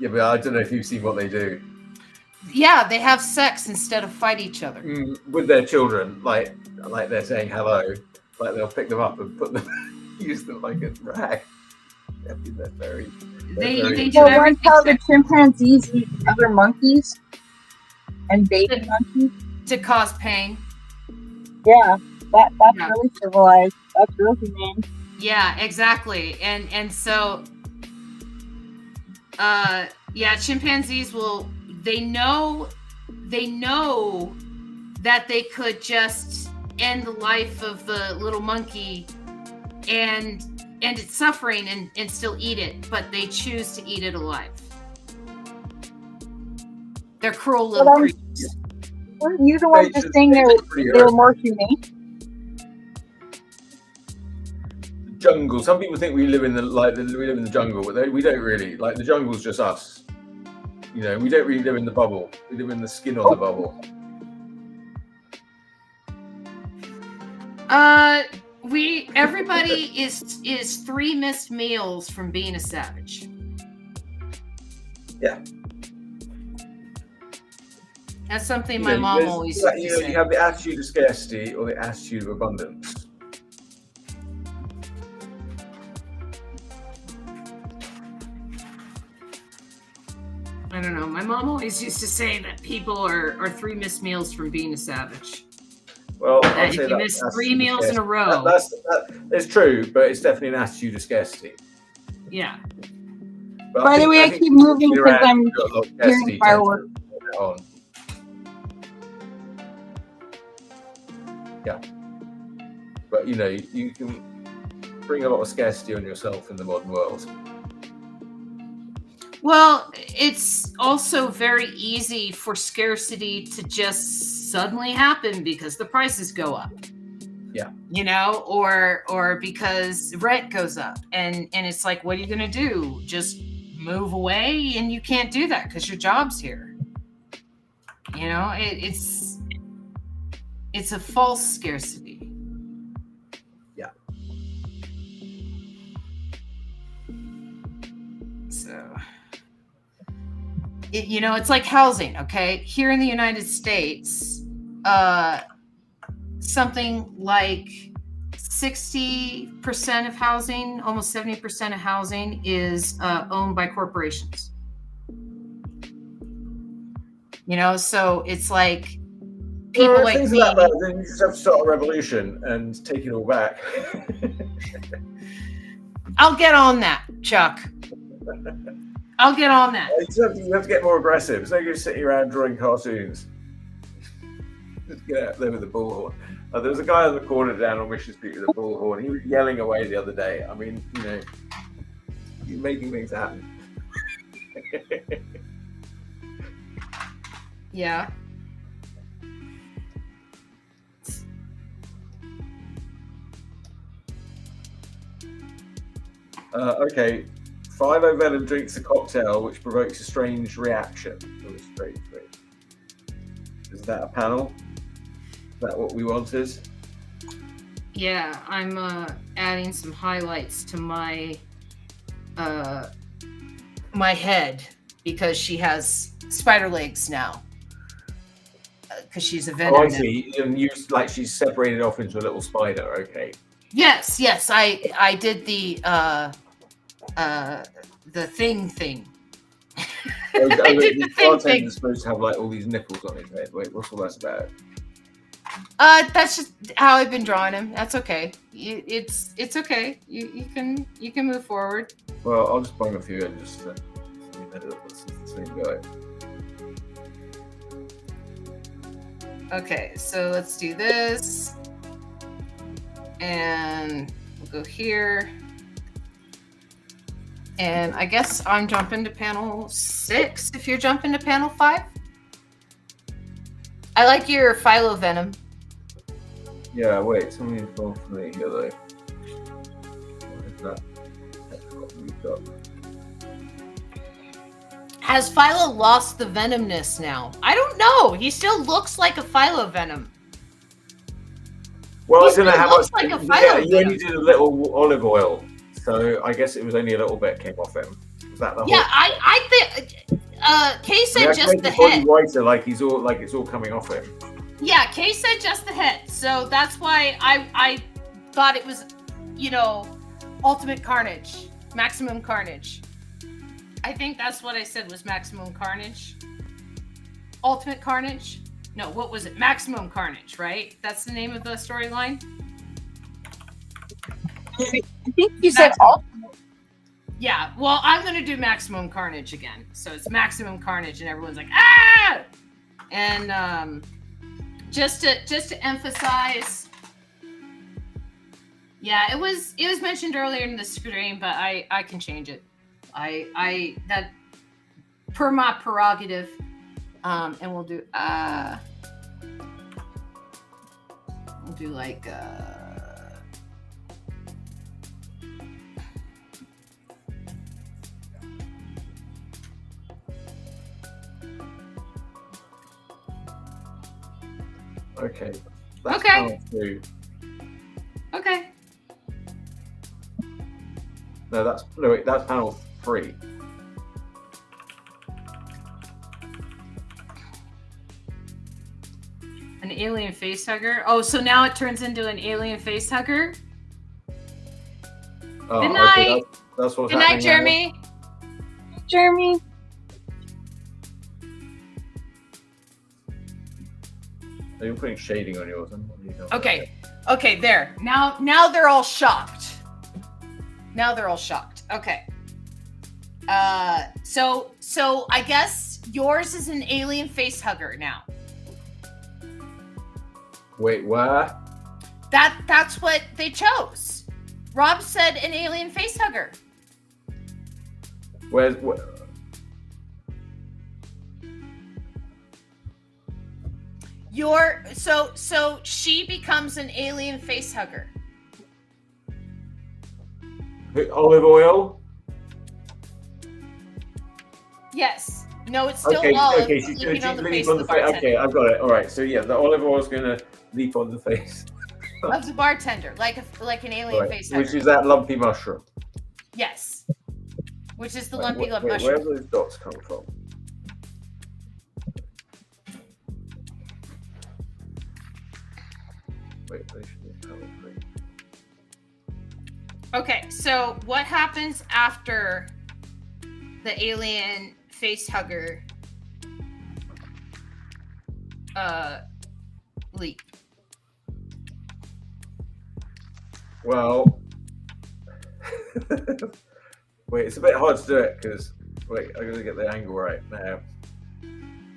but I don't know if you've seen what they do.
Yeah, they have sex instead of fight each other.
With their children, like they're saying hello, like they'll pick them up and put them, use them like a rag. I mean, they're very.
They
want how the chimpanzees eat other monkeys and baby monkeys
to cause pain.
Yeah, that's really civilized. That's real humane.
Yeah, exactly, and so, chimpanzees will. They know that they could just end the life of the little monkey and end its suffering and still eat it, but they choose to eat it alive. They're cruel little creatures.
Weren't you the one just saying they were more humane?
Jungle. Some people think we live in the jungle, but we don't really. Like the jungle's just us. We don't really live in the bubble. We live in the skin of the bubble.
Everybody is 3 missed meals from being a savage.
Yeah.
That's something my mom always used to say.
You have the attitude of scarcity or the attitude of abundance.
I don't know. My mom always used to say that people are 3 missed meals from being a savage.
Well,
if you miss 3 meals in a row.
That's true, but it's definitely an attitude of scarcity.
Yeah.
But
By the way, I
think
keep moving
you're
because
around,
I'm
you've got a lot of
hearing
testy
fireworks.
tension on. Yeah. But you know, you can bring a lot of scarcity on yourself in the modern world.
Well, it's also very easy for scarcity to just suddenly happen because the prices go up.
Yeah.
You know, or because rent goes up, and it's like, what are you going to do? Just move away? And you can't do that because your job's here. You know, it's a false scarcity.
Yeah.
So, you know, it's like housing. Okay, here in the United States, something like 60% of housing, almost 70% of housing is owned by corporations. You know, so it's like people like
things
me.
like that, then you just have to start a revolution and take it all back.
I'll get on that, Chuck. I'll get on that.
You have to get more aggressive. It's like you're sitting around drawing cartoons. Just get out there with the bullhorn. There was a guy on the corner down on Mission Street with a bullhorn. He was yelling away the other day. I mean, you know, you're making things happen.
Yeah.
Okay. Philo Venom drinks a cocktail which provokes a strange reaction. Is that a panel? Is that what we wanted?
Yeah, I'm adding some highlights to my my head because she has spider legs now. Because she's a venom.
Oh, I see. And you like she's separated off into a little spider. Okay.
Yes. I did the thing. I did the thing.
Is supposed to have like all these nipples on his head. Wait, what's all that about?
That's just how I've been drawing him. That's okay. It's okay. You can move forward.
Well, I'll just bring a few and just let's see go.
Okay, so let's do this, and we'll go here. And I guess I'm jumping to panel 6 if you're jumping to panel 5. I like your Philo Venom.
Yeah, wait, something's gone for me here though. What is that? That's got moved up.
Has Philo lost the venomness now? I don't know. He still looks like a Philo Venom.
Well,
He
I don't know
still
how
looks
much.
like a
You
Philo
only did a little olive oil, so I guess it was only a little bit came off him. Was that the
Yeah,
whole?
I think Kay said just
made
the
body
head.
whiter, like it's all coming off him.
Yeah, Kay said just the head. So that's why I thought it was, you know, ultimate carnage, maximum carnage. I think that's what I said was maximum carnage. Ultimate carnage? No, what was it? Maximum carnage, right? That's the name of the storyline?
I think you said all.
Yeah, well, I'm going to do maximum carnage again. So it's maximum carnage and everyone's like, ah! And just to emphasize, yeah, it was mentioned earlier in the stream, but I can change it. I that per my prerogative, and we'll do like
Okay. That's
Okay.
panel 2.
okay.
No, that's panel 3.
An alien face hugger. Oh, so now it turns into an alien face hugger.
Oh,
Good night.
Okay, that's what's
Good
happening
night, Jeremy.
Jeremy.
Are you putting shading on yours?
Okay. Okay, there. Now they're all shocked. Now they're all shocked. Okay. So I guess yours is an alien face hugger now.
Wait, where?
That's what they chose. Rob said an alien face hugger.
Where's
So she becomes an alien face hugger.
olive oil?
Yes. No, it's still
Okay,
olive.
okay, she's going
leaping on
to
the
leap
face
on
of
the
the
face.
bartender.
Okay, I've got it. All right, so yeah, the olive oil is going to leap on the face.
Of the bartender, like an alien
Right,
face hugger.
which is that lumpy mushroom.
Yes. Which is the
Right,
lumpy
wait,
mushroom.
where have those dots come from? Wait, they should be coming free.
Okay, so what happens after the alien face hugger leap?
Well, wait, it's a bit hard to do it because wait, I gotta get the angle right now.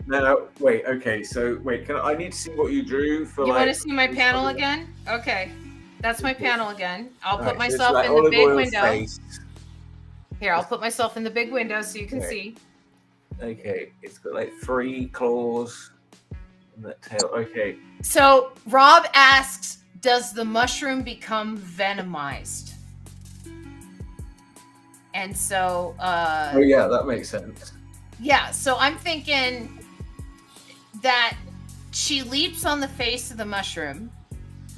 Now, wait, okay, so wait, I need to see what you drew for
You
like.
want to see my panel again? Okay, that's my panel again. I'll put
Alright, so it's
myself
like
in the
olive
big
oil
window.
face.
Here, I'll put myself in the big window so you can
Okay.
see.
Okay, it's got like 3 claws and that tail. Okay,
So Rob asks, does the mushroom become venomized? And so,
oh yeah, that makes sense.
yeah, so I'm thinking that she leaps on the face of the mushroom,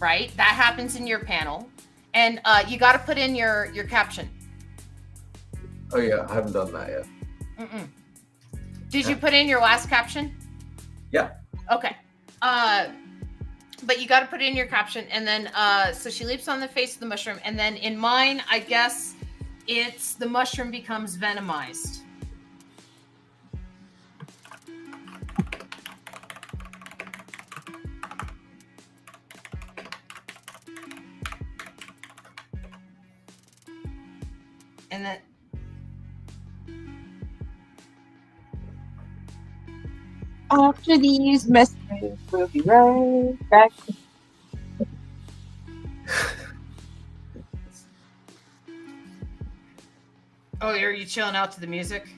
right? That happens in your panel. And you got to put in your caption.
Oh yeah, I haven't done that yet.
Mm-mm. Did you put in your last caption?
Yeah.
Okay. But you got to put in your caption. And then, so she leaps on the face of the mushroom. And then in mine, I guess it's the mushroom becomes venomized. And then
After these messages, we'll be right back.
oh, are you chilling out to the music?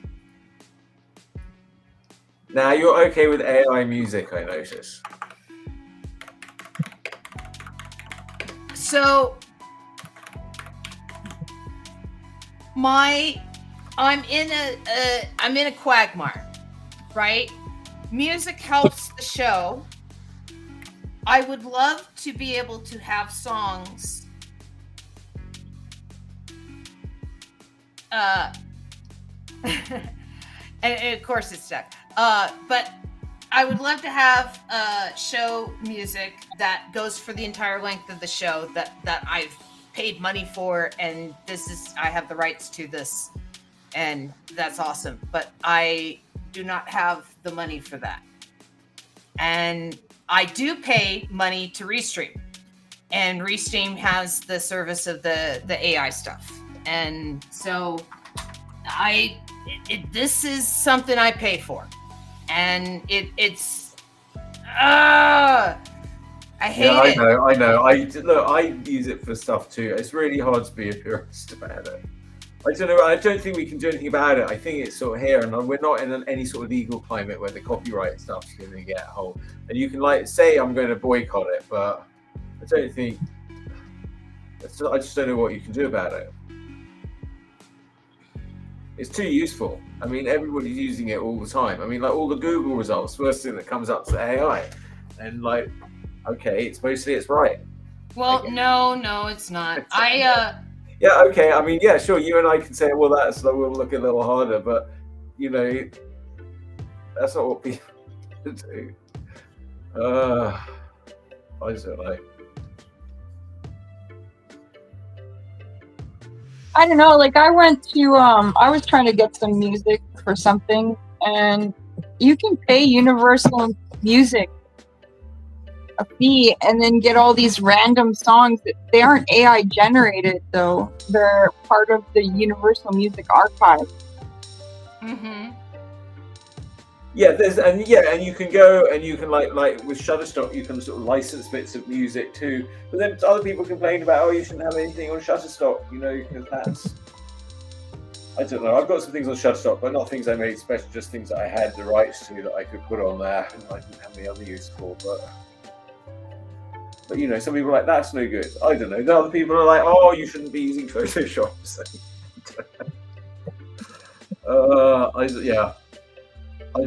Now you're okay with AI music, I notice.
So I'm in a quagmire, right? Music helps the show. I would love to be able to have songs and of course it's stuck. But I would love to have show music that goes for the entire length of the show that I've paid money for, and I have the rights to this, and that's awesome. But I do not have the money for that. And I do pay money to Restream, and Restream has the service of the AI stuff. And so this is something I pay for. And it's I hate it.
I know. I use it for stuff too. It's really hard to be a purist about it. I don't know. I don't think we can do anything about it. I think it's sort of here, and we're not in any sort of legal climate where the copyright stuff's going to get hold. And you can like say I'm going to boycott it, but I don't think. I just don't know what you can do about it. It's too useful. I mean, everybody's using it all the time. I mean, like all the Google results, first thing that comes up is AI, and like, okay, it's mostly it's right.
Well, no, it's not.
Yeah, okay. I mean, yeah, sure. You and I can say, well, we'll look a little harder, but you know, that's not what people do. I just don't know.
I don't know, like I went to I was trying to get some music for something, and you can pay Universal Music a fee and then get all these random songs. They aren't AI generated though. They're part of the Universal Music archive.
Mm-hmm.
Yeah, and you can go and you can like with Shutterstock, you can sort of license bits of music too. But then other people complain about, oh, you shouldn't have anything on Shutterstock, because that's, I don't know. I've got some things on Shutterstock, but not things I made special, just things that I had the rights to that I could put on there, and I didn't have any other use for. But some people are like, that's no good. I don't know. The other people are like, oh, you shouldn't be using Photoshop. So, I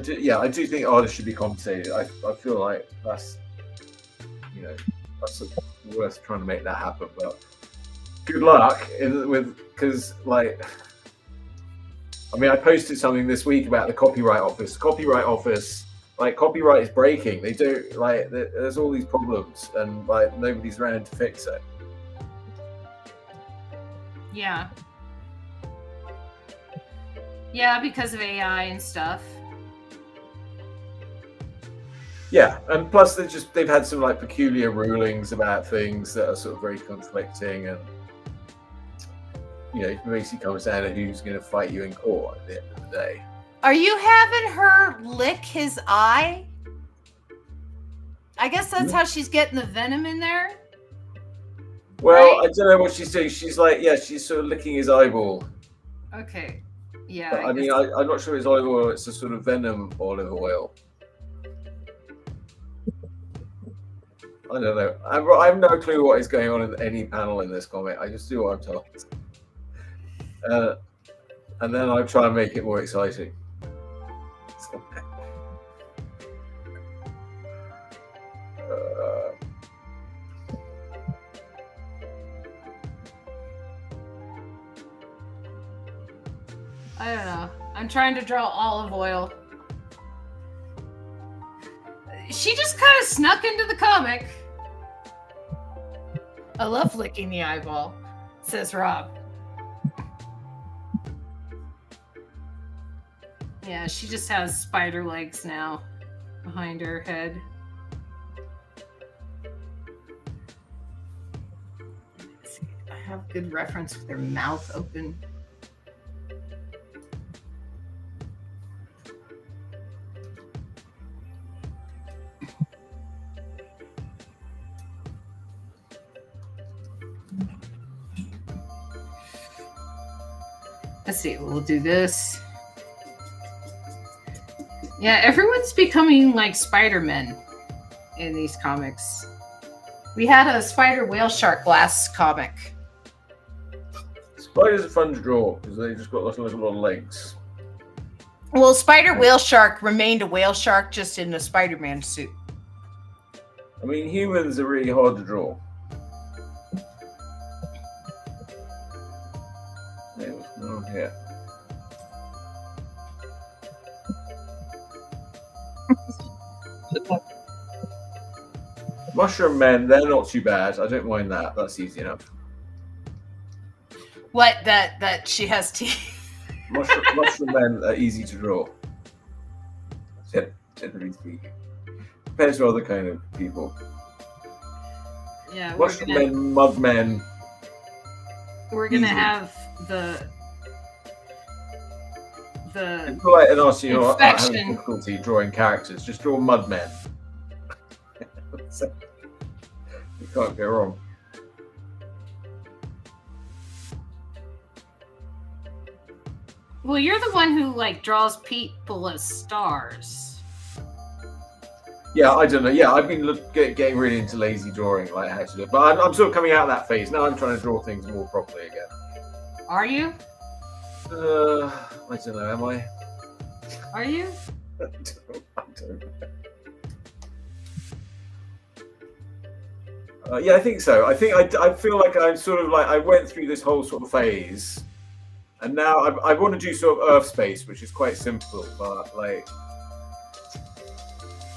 do think artists should be compensated. I feel like that's worth trying to make that happen. But good luck because I posted something this week about the Copyright Office. Copyright Office, copyright is breaking. They don't there's all these problems and nobody's around to fix it.
Yeah. Yeah, because of AI and stuff.
Yeah, and plus they've had some peculiar rulings about things that are sort of very conflicting, and it basically comes down to who's going to fight you in court at the end of the day.
Are you having her lick his eye? I guess that's how she's getting the venom in there.
Well,
right?
I don't know what she's doing. She's she's sort of licking his eyeball.
Okay. Yeah.
But, I'm not sure it's olive oil. It's a sort of venom olive oil. I don't know. I have no clue what is going on in any panel in this comic. I just do what I'm told. And then I try and make it more exciting.
I don't know. I'm trying to draw olive oil. She just kind of snuck into the comic. I love licking the eyeball, says Rob. Yeah, she just has spider legs now behind her head. I have good reference with her mouth open. Let's see, we'll do this. Yeah, everyone's becoming like Spider-Man in these comics. We had a spider whale shark last comic.
Spiders are fun to draw because they just got lots of little legs.
Well, spider whale shark remained a whale shark just in a Spider-Man suit.
I mean, humans are really hard to draw. What's going on here? Mushroom men, they're not too bad. I don't mind that. That's easy enough.
What? That she has teeth?
Mushroom men are easy to draw. Generally speaking. Depends on other kind of people.
Yeah,
mushroom men, mud men.
We're gonna have the
people like an artist who are having
infection.
difficulty drawing characters. Just draw mud men. You can't go wrong.
Well, you're the one who draws people as stars.
Yeah, I don't know. Yeah, I've been getting really into lazy drawing, how to do it. But I'm sort of coming out of that phase. Now I'm trying to draw things more properly again.
Are you?
I don't know. Am I?
Are you?
I don't know. Yeah, I think so. I feel like I'm sort of I went through this whole sort of phase, and now I want to do sort of Urfspace, which is quite simple, but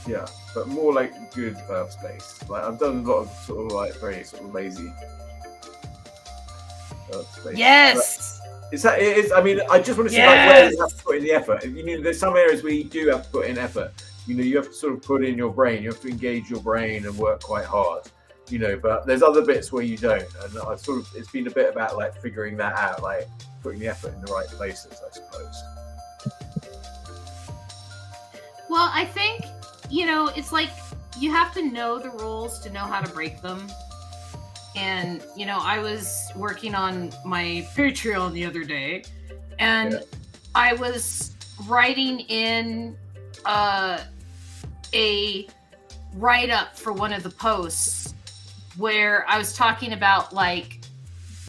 yeah, but more good Urfspace. I've done a lot of sort of very sort of lazy Urfspace.
Yes.
It is. I mean, I just want to see where you have to put in the effort. There's some areas where you do have to put in effort. You have to sort of put in your brain. You have to engage your brain and work quite hard. But there's other bits where you don't, and it's been a bit about figuring that out, putting the effort in the right places, I suppose.
Well, I think, it's like you have to know the rules to know how to break them. And, I was working on my Patreon the other day, and I was writing in a write-up for one of the posts where I was talking about, like,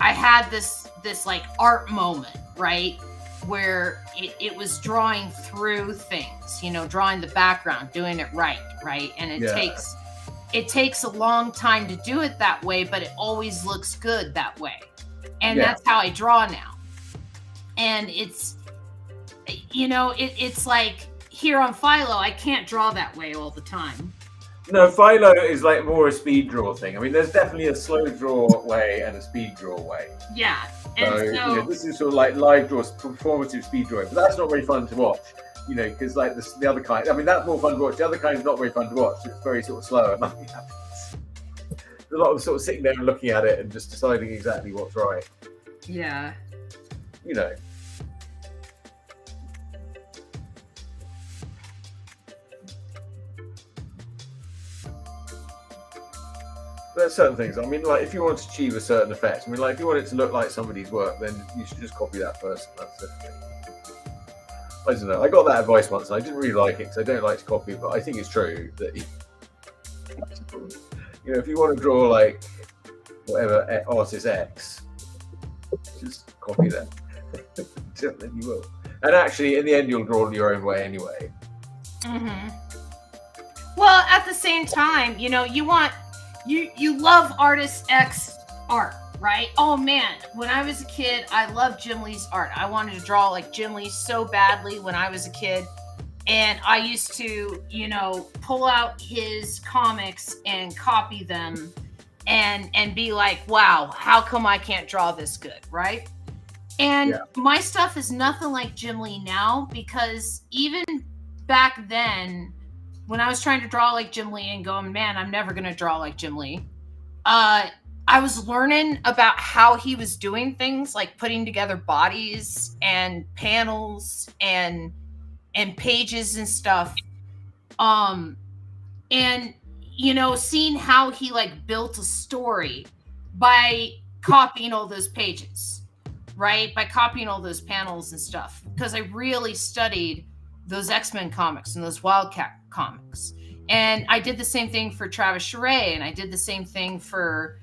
I had this like art moment, right? Where it was drawing through things, drawing the background, doing it right? And it takes a long time to do it that way, but it always looks good that way. And that's how I draw now. And it's, it's like here on Philo, I can't draw that way all the time.
No, Philo is like more a speed draw thing. I mean, there's definitely a slow draw way and a speed draw way.
Yeah. And so
this is sort of like live draw, performative speed drawing, but that's not very fun to watch. Because like the other kind, I mean, that's more fun to watch. The other kind is not very fun to watch. It's very sort of slow and nothing happens. There's a lot of sort of sitting there and looking at it and just deciding exactly what's right.
Yeah.
There's certain things. I mean, like if you want to achieve a certain effect, I mean, like if you want it to look like somebody's work, then you should just copy that person. That's it. I don't know. I got that advice once, and I didn't really like it because I don't like to copy, but I think it's true that if you want to draw like whatever artist X, just copy them. Then you will. And actually, in the end, you'll draw your own way anyway.
Mm-hmm. Well, at the same time, you love artist X art, right? Oh man, when I was a kid, I loved Jim Lee's art. I wanted to draw like Jim Lee so badly when I was a kid. And I used to, pull out his comics and copy them and be like, wow, how come I can't draw this good, right? And my stuff is nothing like Jim Lee now, because even back then, when I was trying to draw like Jim Lee and going, man, I'm never going to draw like Jim Lee, I was learning about how he was doing things, like putting together bodies and panels and pages and stuff. And, seeing how he like built a story by copying all those pages, right? By copying all those panels and stuff. Because I really studied those X-Men comics and those Wildcat comics. And I did the same thing for Travis Charest, and I did the same thing for,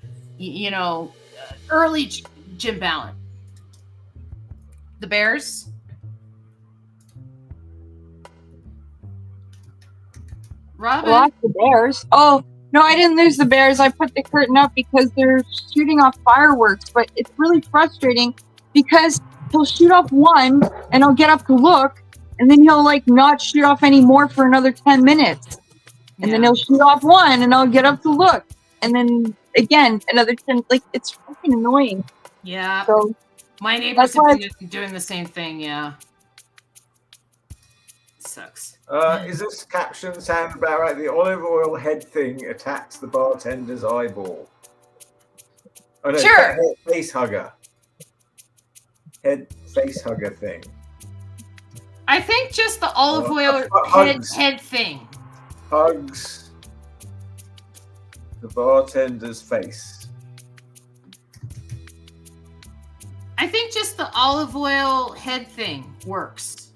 early Jim Ballant. The Bears. Robin?
Lost the Bears. Oh, no, I didn't lose the Bears. I put the curtain up because they're shooting off fireworks, but it's really frustrating because he'll shoot off one and I'll get up to look, and then he'll like not shoot off any more for another 10 minutes. And then he'll shoot off one and I'll get up to look. And then again, another 10, like it's fucking annoying.
Yeah.
So
my neighbors have been doing the same thing, yeah. It sucks.
Is this caption sound about right? The olive oil head thing attacks the bartender's eyeball. Oh no,
sure.
Head face hugger. Head face hugger thing.
I think just the olive oil head thing.
Hugs the bartender's face.
I think just the olive oil head thing works.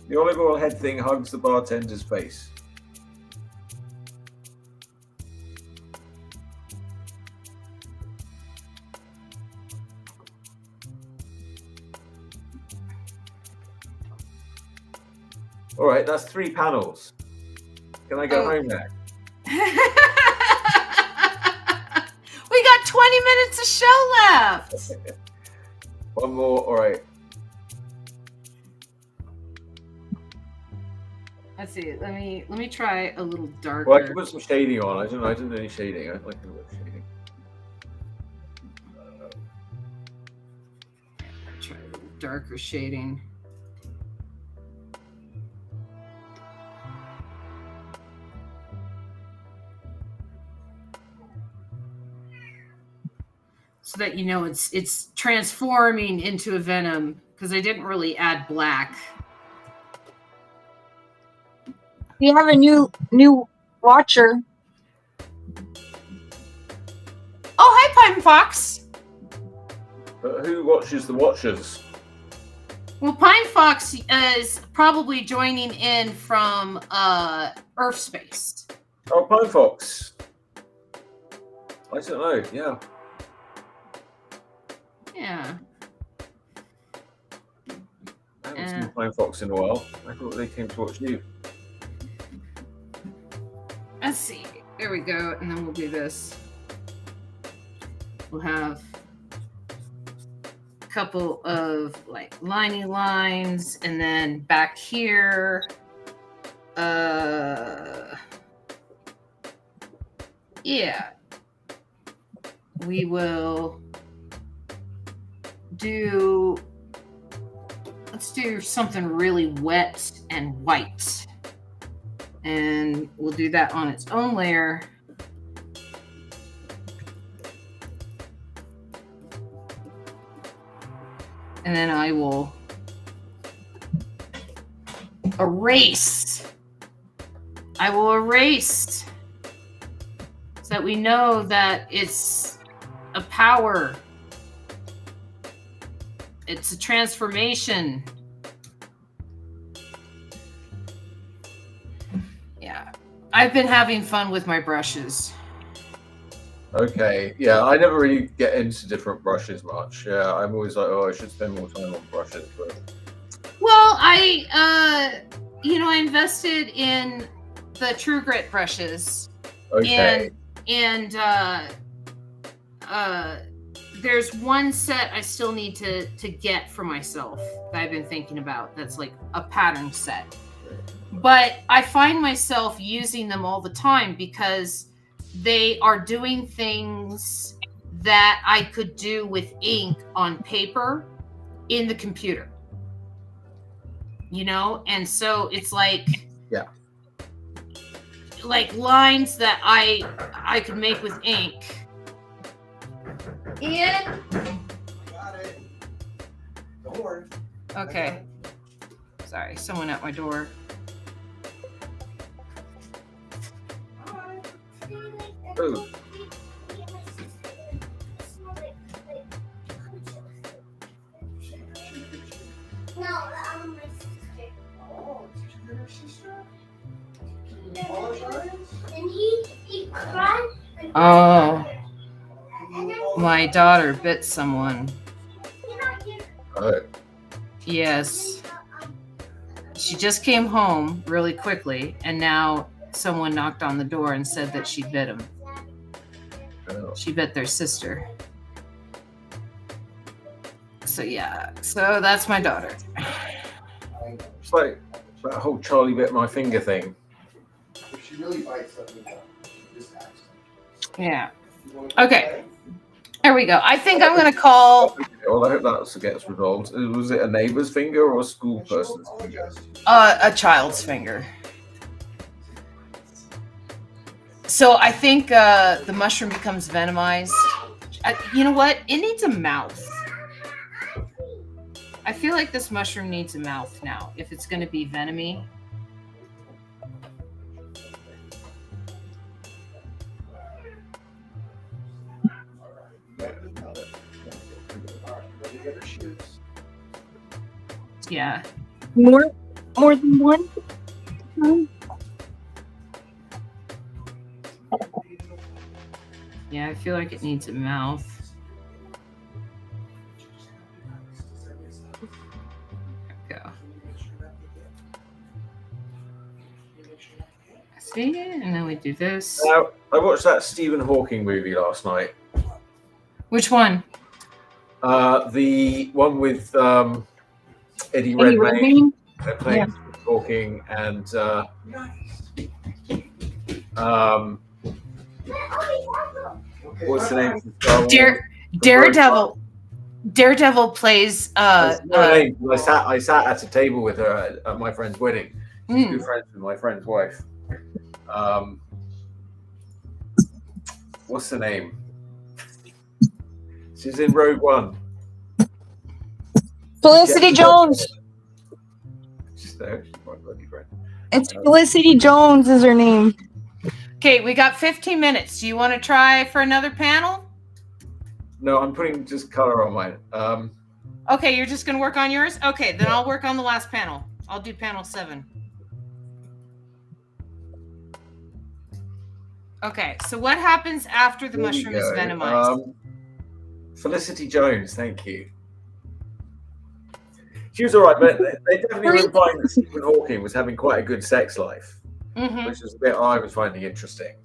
The olive oil head thing hugs the bartender's face. All right, that's 3 panels. Can I go home now?
We got 20 minutes of show left.
One more. All right.
Let's see. Let me try a little darker.
Well, I can put some shading on. I don't do any shading. I like a little shading.
Try a little darker shading. So that it's transforming into a Venom, because I didn't really add black.
We have a new watcher.
Oh, hi, Pine Fox.
But who watches the Watchers?
Well, Pine Fox is probably joining in from Urfspace.
Oh, Pine Fox. I don't know. Yeah.
Yeah.
I haven't seen Pine Fox in a while. I thought they came to watch you.
Let's see. There we go. And then we'll do this. We'll have a couple of like liney lines, and then back here, yeah, we will do, let's do something really wet and white. And we'll do that on its own layer. And then I will erase. I will erase so that we know that it's a power. It's a transformation. Yeah. I've been having fun with my brushes.
Okay. Yeah, I never really get into different brushes much. Yeah, I'm always like, oh, I should spend more time on brushes. But
Well, I invested in the True Grit brushes.
okay.
And there's one set I still need to get for myself that I've been thinking about. That's like a pattern set. But I find myself using them all the time because they are doing things that I could do with ink on paper in the computer. And so it's like,
Yeah.
like lines that I could make with ink. Ian?
Got it. Don't worry.
Okay. Sorry, someone at my door.
Oh,
No, my sister.
Oh, is your sister?
And
Apologize?
he cried.
Oh,
And then
my daughter bit someone.
oh.
Yes. She just came home really quickly, and now someone knocked on the door and said that she bit him.
Oh.
She bit their sister. So yeah, so that's my daughter.
It's like that whole Charlie bit my finger thing.
If she really bites something, she just acts.
Yeah.
You want to
Okay.
play?
There we go. I think I'm gonna call
Well, I hope that gets resolved. Was it a neighbour's finger or a school person's finger?
a child's finger. So I think the mushroom becomes venomized. You know what? It needs a mouth. I feel like this mushroom needs a mouth now if it's going to be venomy. Yeah.
More than one.
Yeah, I feel like it needs a mouth. There we go. See, and then we do this.
Now, I watched that Stephen Hawking movie last night.
Which one?
The one with Eddie
Eddie
Redmayne.
Redmayne?
They're playing Stephen Hawking and what's the name? of the Star Wars?
Daredevil. Daredevil plays.
That's her name. I sat at a table with her at my friend's wedding. She's good friends with my friend's wife. What's the name? She's in Rogue One.
Felicity Jones.
She's there. She's my bloody friend.
It's Felicity Jones is her name.
Okay, we got 15 minutes. Do you want to try for another panel?
No, I'm putting just color on mine.
Okay, you're just going to work on yours? Okay, then I'll work on the last panel. I'll do panel 7. Okay, so what happens after the mushroom is venomized?
Felicity Jones, thank you. She was all right, but they definitely were implying that Stephen Hawking was having quite a good sex life, which was a bit I was finding interesting.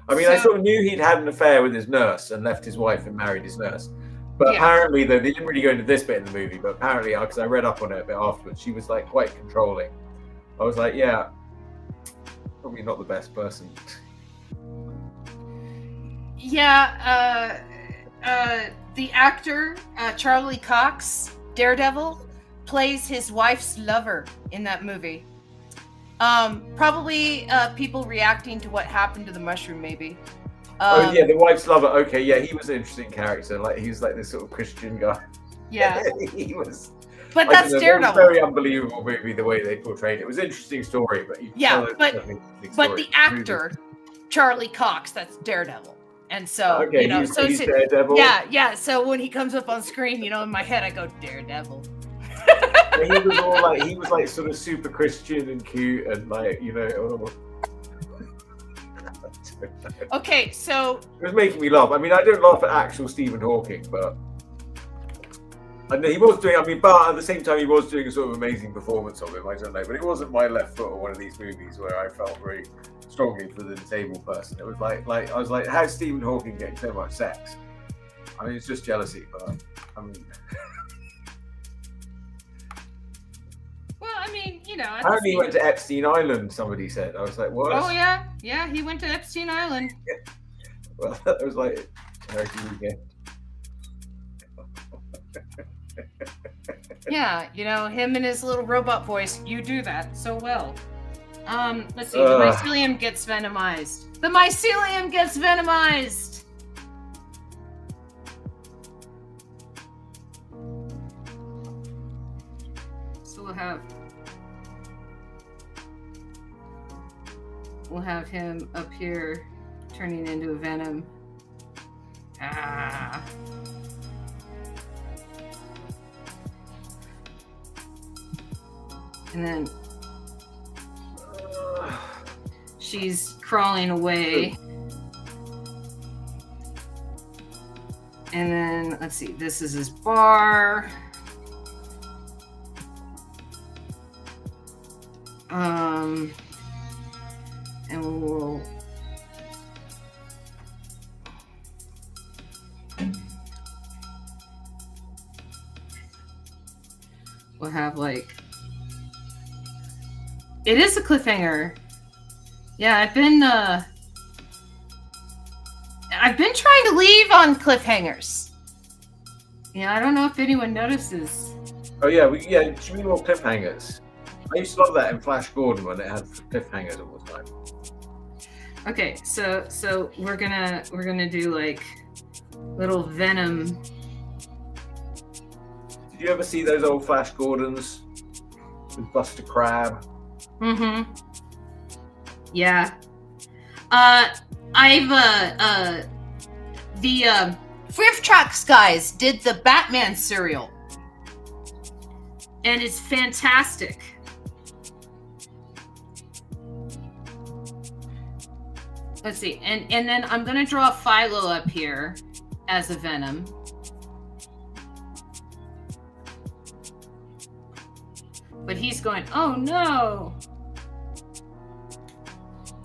I mean, I sort of knew he'd had an affair with his nurse and left his wife and married his nurse. But apparently, though, they didn't really go into this bit in the movie, but apparently, because I read up on it a bit afterwards, she was like quite controlling. I was like, yeah, probably not the best person.
Yeah, the actor, Charlie Cox, Daredevil, plays his wife's lover in that movie. Probably people reacting to what happened to the mushroom, maybe.
Oh yeah, the wife's lover. Okay, yeah, he was an interesting character. Like he was like this sort of Christian guy.
Yeah,
he was.
But that's Daredevil.
It was very unbelievable movie the way they portrayed it. It was an interesting story, but
but the actor, Charlie Cox, that's Daredevil. And so,
okay,
you know,
he's Daredevil.
Yeah. So when he comes up on screen, you know, in my head, I go Daredevil.
He was like sort of super Christian and cute and like, you know.
Okay, so
it was making me laugh. I mean, I don't laugh at actual Stephen Hawking, but and he was doing. I mean, but at the same time, he was doing a sort of amazing performance of him. I don't know, but it wasn't my left foot or one of these movies where I felt very strongly for the disabled person. It was like I was like, how's Stephen Hawking getting so much sex? I mean, it's just jealousy, but I mean.
Well, I mean, you know.
Apparently, he went to Epstein Island. Somebody said. I was like, what?
Oh yeah, he went to Epstein Island.
Yeah. Well, that was like charity weekend.
Yeah, you know, him and his little robot voice. You do that so well. Let's see. The mycelium gets venomized. The mycelium gets venomized. So we'll have him up here turning into a venom. And then she's crawling away. And then, let's see, this is his bar. And we'll have like, it is a cliffhanger. Yeah, I've been trying to leave on cliffhangers. Yeah, I don't know if anyone notices.
Oh yeah, should be more cliffhangers. I used to love that in Flash Gordon when it had cliffhangers all the time.
Okay, so we're gonna do like little venom.
Did you ever see those old Flash Gordons with Buster Crabbe?
Mm-hmm. Yeah. The Thrift Tracks guys did the Batman cereal. And it's fantastic. Let's see. And then I'm going to draw Philo up here as a venom. But he's going, oh no.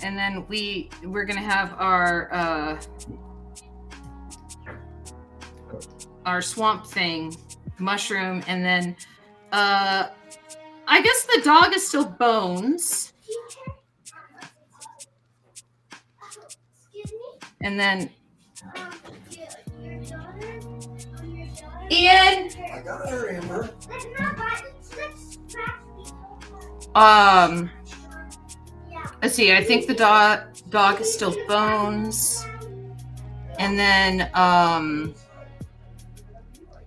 And then we're going to have our swamp thing, mushroom, and then I guess the dog is still Bones. And then
Your daughter?
Ian.
I got her, Amber.
Let's see, I think the dog is still Bones. And then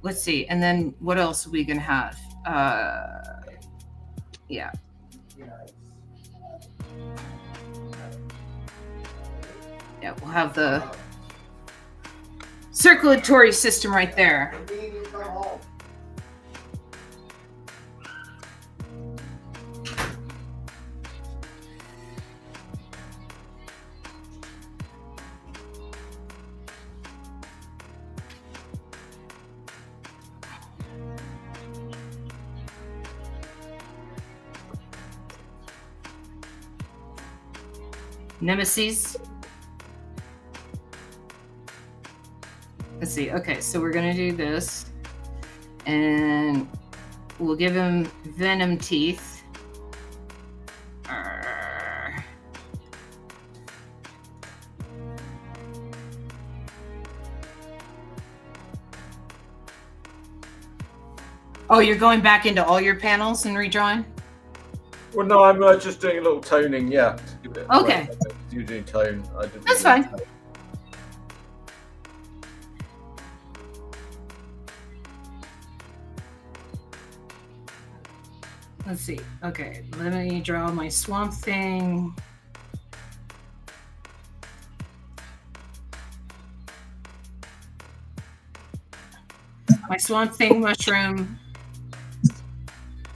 let's see, and then what else are we gonna have? Yeah. Yeah, we'll have the circulatory system right there. Nemesis. Let's see. Okay, so we're gonna do this, and we'll give him venom teeth. Oh, you're going back into all your panels and redrawing?
Well, no, I'm just doing a little toning. Yeah.
Okay.
You're doing tone. I didn't
That's
do
fine.
tone.
Let's see. Okay, let me draw my Swamp Thing. My Swamp Thing mushroom.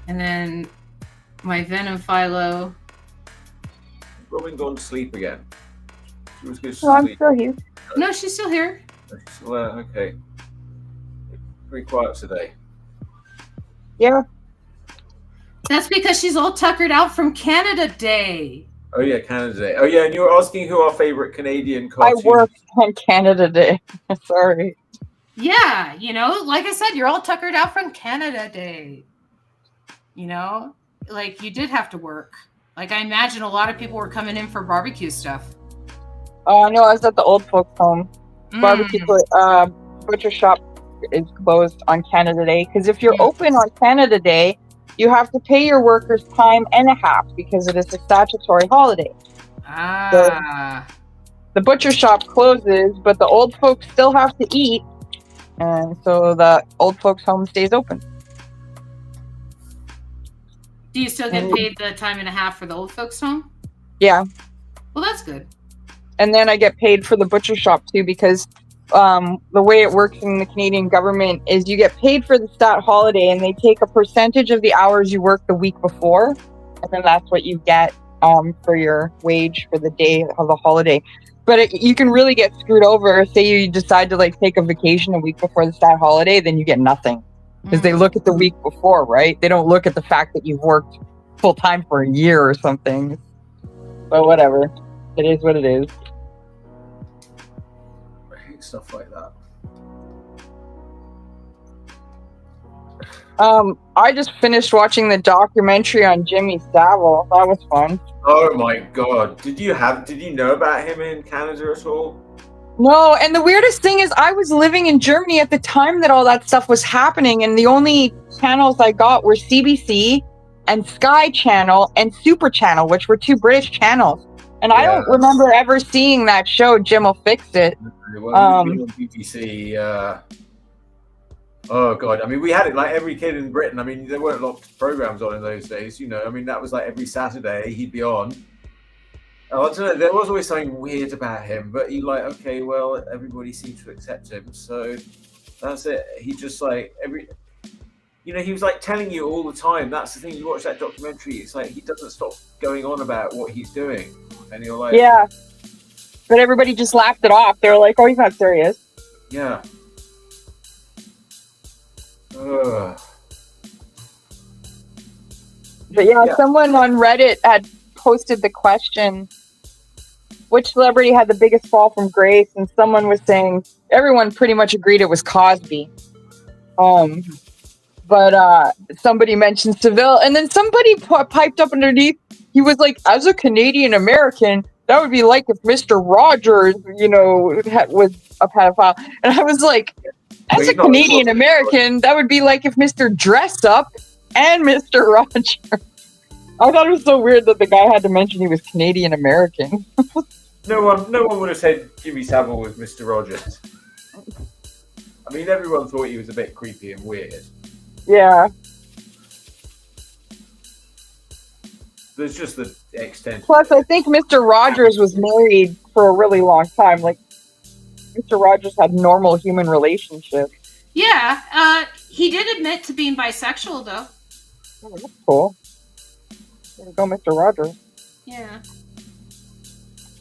And then my Venom Philo.
Robin gone to sleep again. She was going to
No, I'm
sleep.
still here.
No, she's still here.
Well, okay. Very quiet today.
Yeah.
That's because she's all tuckered out from Canada Day.
Oh yeah, Canada Day. Oh yeah, and you were asking who our favorite Canadian
I
cartoon.
worked on Canada Day. Sorry.
Yeah, you know, like I said, you're all tuckered out from Canada Day. You know, like you did have to work. Like I imagine a lot of people were coming in for barbecue stuff.
No, I was at the old folks' home. Barbecue, butcher shop is closed on Canada Day because if you're open on Canada Day, you have to pay your workers time and a half because it is a statutory holiday.
Ah.
So the butcher shop closes, but the old folks still have to eat, and so the old folks' home stays open.
Do you still get paid the time and a half for the old folks' home?
Yeah.
Well, that's good.
And then I get paid for the butcher shop too because the way it works in the Canadian government is you get paid for the stat holiday and they take a percentage of the hours you work the week before, and then that's what you get for your wage for the day of the holiday. But you can really get screwed over. Say you decide to like take a vacation a week before the stat holiday, then you get nothing because they look at the week before, right? They don't look at the fact that you've worked full time for a year or something. But whatever, it is what it is.
I hate stuff like that.
I just finished watching the documentary on Jimmy Savile. That was fun.
Oh my god! Did you know about him in Canada at all?
No, and the weirdest thing is I was living in Germany at the time that all that stuff was happening, and the only channels I got were CBC and Sky Channel and Super Channel, which were two British channels. And I don't remember ever seeing that show, Jim Will Fix It.
Well, on BBC. Oh god! I mean, we had it like every kid in Britain. I mean, there weren't a lot of programs on in those days. You know, I mean, that was like every Saturday he'd be on. I don't know. There was always something weird about him, but you like, okay, well, everybody seems to accept him, so that's it. He just like he was like telling you all the time. That's the thing. You watch that documentary, it's like he doesn't stop going on about what he's doing, and you're like,
yeah. But everybody just laughed it off. They were like, "Oh, he's not serious."
Yeah. Ugh.
But yeah, someone on Reddit had posted the question, which celebrity had the biggest fall from grace? And someone was saying, everyone pretty much agreed it was Cosby. But somebody mentioned Seville, and then somebody piped up underneath. He was like, as a Canadian American, that would be like if Mr. Rogers, was a pedophile. And I was like, as a Canadian American, that would be like if Mr. Dress Up and Mr. Rogers. I thought it was so weird that the guy had to mention he was Canadian American.
No one would have said Jimmy Savile was Mr. Rogers. I mean, everyone thought he was a bit creepy and weird.
Yeah.
there's just the extent.
Plus, I think Mr. Rogers was married for a really long time. Like, Mr. Rogers had normal human relationships.
Yeah, he did admit to being bisexual, though.
Oh, that's cool. There you go, Mr. Rogers.
Yeah.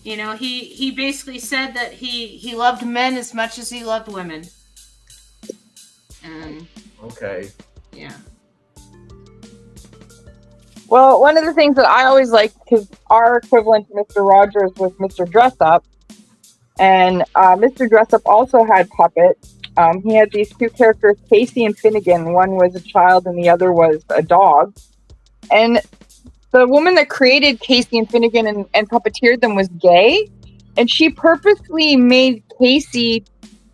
You know, he basically said that he loved men as much as he loved women.
Okay.
Yeah.
Well, one of the things that I always liked, because our equivalent to Mr. Rogers was Mr. Dress Up, and Mr. Dress Up also had puppets. He had these two characters, Casey and Finnegan. One was a child and the other was a dog. And the woman that created Casey and Finnegan and puppeteered them was gay, and she purposely made Casey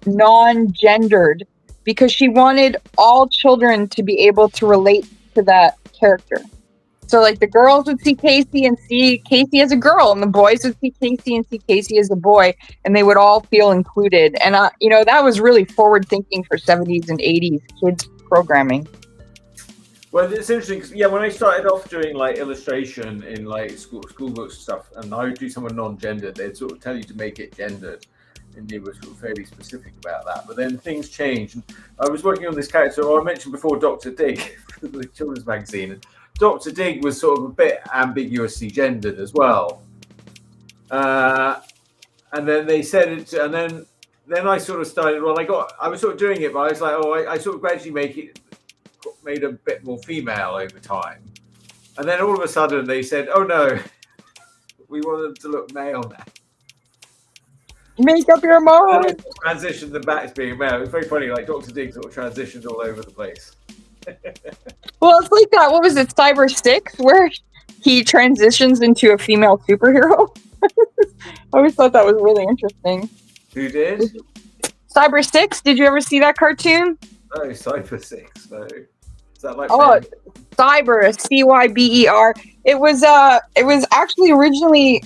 non-gendered because she wanted all children to be able to relate to that character. So, like, the girls would see Casey and see Casey as a girl, and the boys would see Casey and see Casey as a boy, and they would all feel included. And, you know, that was really forward-thinking for 70s and 80s kids programming.
Well, it's interesting because, yeah, when I started off doing, like, illustration in, like, school books and stuff, and I would do someone non-gendered, they'd sort of tell you to make it gendered, and they were sort of fairly specific about that. But then things changed. I was working on this character, I mentioned before Dr. Dig, the children's magazine, and Dr. Dig was sort of a bit ambiguously gendered as well. And then they said it, and then I sort of started, I was sort of doing it, but I was like, I sort of gradually made a bit more female over time. And then all of a sudden they said, oh no, we want them to look male now.
Make up your mind.
Transitioned them back to being male. It was very funny, like Dr. Dig sort of transitioned all over the place.
Well, it's like that. What was it, Cyber 6, where he transitions into a female superhero? I always thought that was really interesting.
Who did?
Cyber 6. Did you ever see that cartoon?
No, Cyber 6. No. Is that like?
Oh, Cyber, Cyber. It was actually originally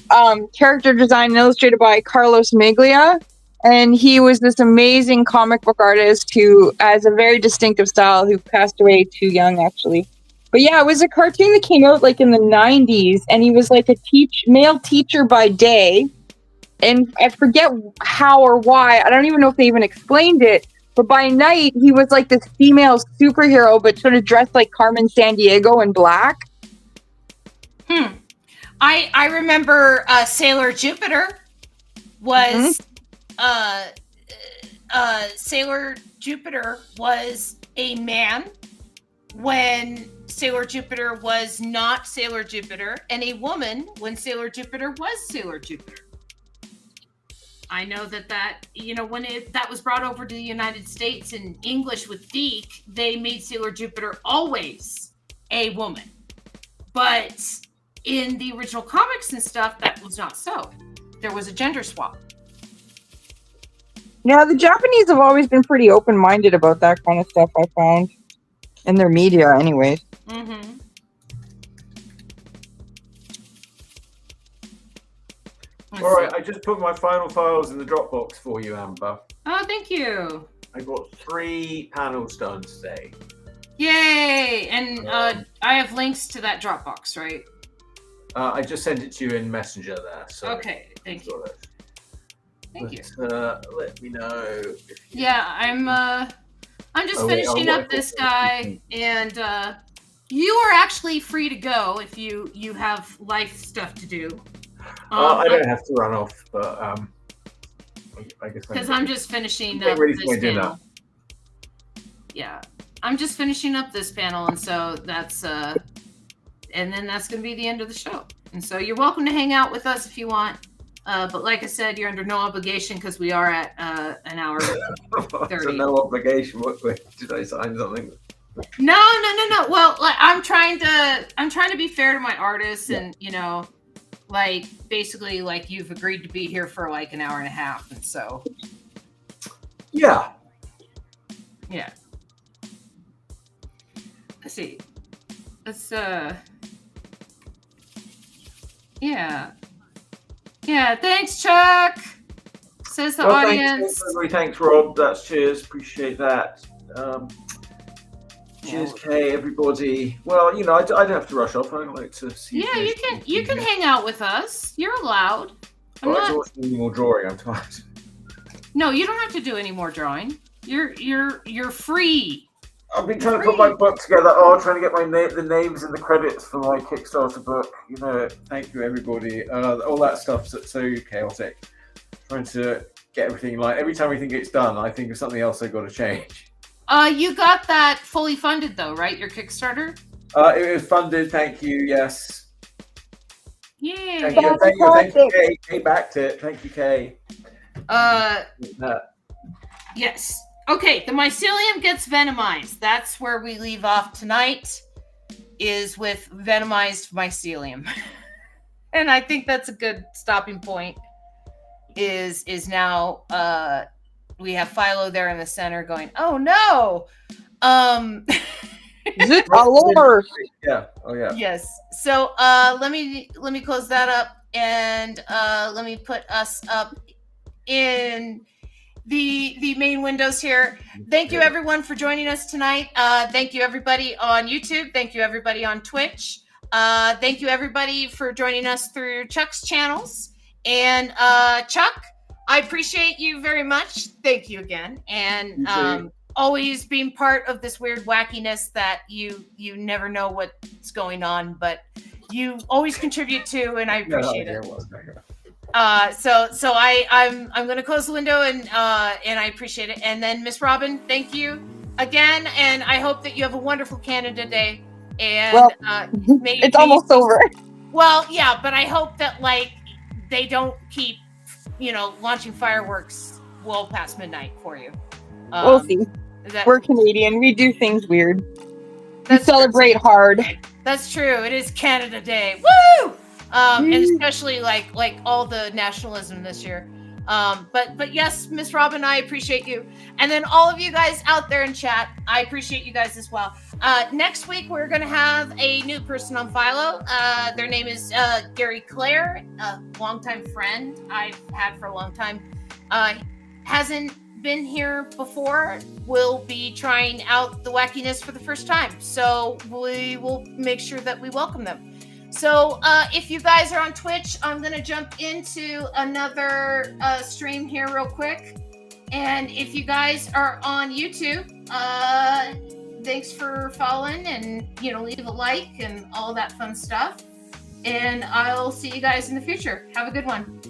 character designed and illustrated by Carlos Miglia. And he was this amazing comic book artist who has a very distinctive style, who passed away too young, actually. But yeah, it was a cartoon that came out like in the 90s, and he was like a male teacher by day. And I forget how or why. I don't even know if they even explained it. But by night, he was like this female superhero, but sort of dressed like Carmen Sandiego in black.
I remember Sailor Jupiter was... Sailor Jupiter was a man when Sailor Jupiter was not Sailor Jupiter, and a woman when Sailor Jupiter was Sailor Jupiter. I know that you know, when that was brought over to the United States in English with Deke, they made Sailor Jupiter always a woman. But in the original comics and stuff, that was not so. There was a gender swap.
Yeah, the Japanese have always been pretty open-minded about that kind of stuff, I found. In their media, anyways.
Mm-hmm.
All right, I just put my final files in the Dropbox for you, Amber.
Oh, thank you.
I got 3 panels done today.
Yay! And I have links to that Dropbox, right?
I just sent it to you in Messenger there. So
Okay, thank you. Thank you.
Let me know. If you...
Yeah, I'm just finishing up this guy, and you are actually free to go if you have life stuff to do.
I don't have to run off, but I guess
because I'm just finishing up this panel. Yeah, I'm just finishing up this panel, and so that's and then that's going to be the end of the show. And so you're welcome to hang out with us if you want. But like I said, you're under no obligation because we are at an hour 30.
So no obligation. What did I sign something?
No. Well, like, I'm trying to be fair to my artists, and you know, like basically, like you've agreed to be here for like an hour and a half, and so
yeah.
Let's see. Let's Yeah, thanks, Chuck. Says the audience.
Thanks, Rob. That's cheers. Appreciate that. Cheers, Kay, everybody. Well, you know, I don't have to rush off. I'd like to see.
Yeah, you can hang out with us. You're allowed.
I like to watch any more drawing. I'm tired.
No, you don't have to do any more drawing. You're free.
I've been trying to put my book together. Trying to get the names and the credits for my Kickstarter book. You know, thank you, everybody. All that stuff's so chaotic. Trying to get everything every time we think it's done, I think of something else I've got to change.
You got that fully funded though, right? Your Kickstarter?
It was funded, thank you, yes.
Yeah.
Thank you, Kay. Kay backed it. Thank you, Kay.
Yes. Okay, the mycelium gets venomized. That's where we leave off tonight, is with venomized mycelium. And I think that's a good stopping point. Is now we have Philo there in the center going, oh no.
Lord.
Yeah. Oh yeah.
Yes. So let me close that up, and let me put us up in the main windows here. Thank you everyone for joining us tonight. Thank you everybody on YouTube. Thank you everybody on Twitch. Thank you everybody for joining us through Chuck's channels. And Chuck, I appreciate you very much. Thank you again. And always being part of this weird wackiness that you never know what's going on, but you always contribute to, and I appreciate it. So I'm going to close the window, and I appreciate it. And then Miss Robin, thank you again, and I hope that you have a wonderful Canada Day. And
it's almost over.
Well, yeah, but I hope that they don't keep launching fireworks well past midnight for you.
We'll see. We're Canadian. We do things weird. We celebrate hard.
That's true. It is Canada Day. Woo! And especially like all the nationalism this year. But yes, Miss Robin, I appreciate you. And then all of you guys out there in chat, I appreciate you guys as well. Next week, we're going to have a new person on Philo. Their name is Gary Clare, a longtime friend I've had for a long time. Hasn't been here before. Will be trying out the wackiness for the first time. So we will make sure that we welcome them. So if you guys are on Twitch, I'm going to jump into another stream here real quick. And if you guys are on YouTube, thanks for following, and leave a like and all that fun stuff. And I'll see you guys in the future. Have a good one.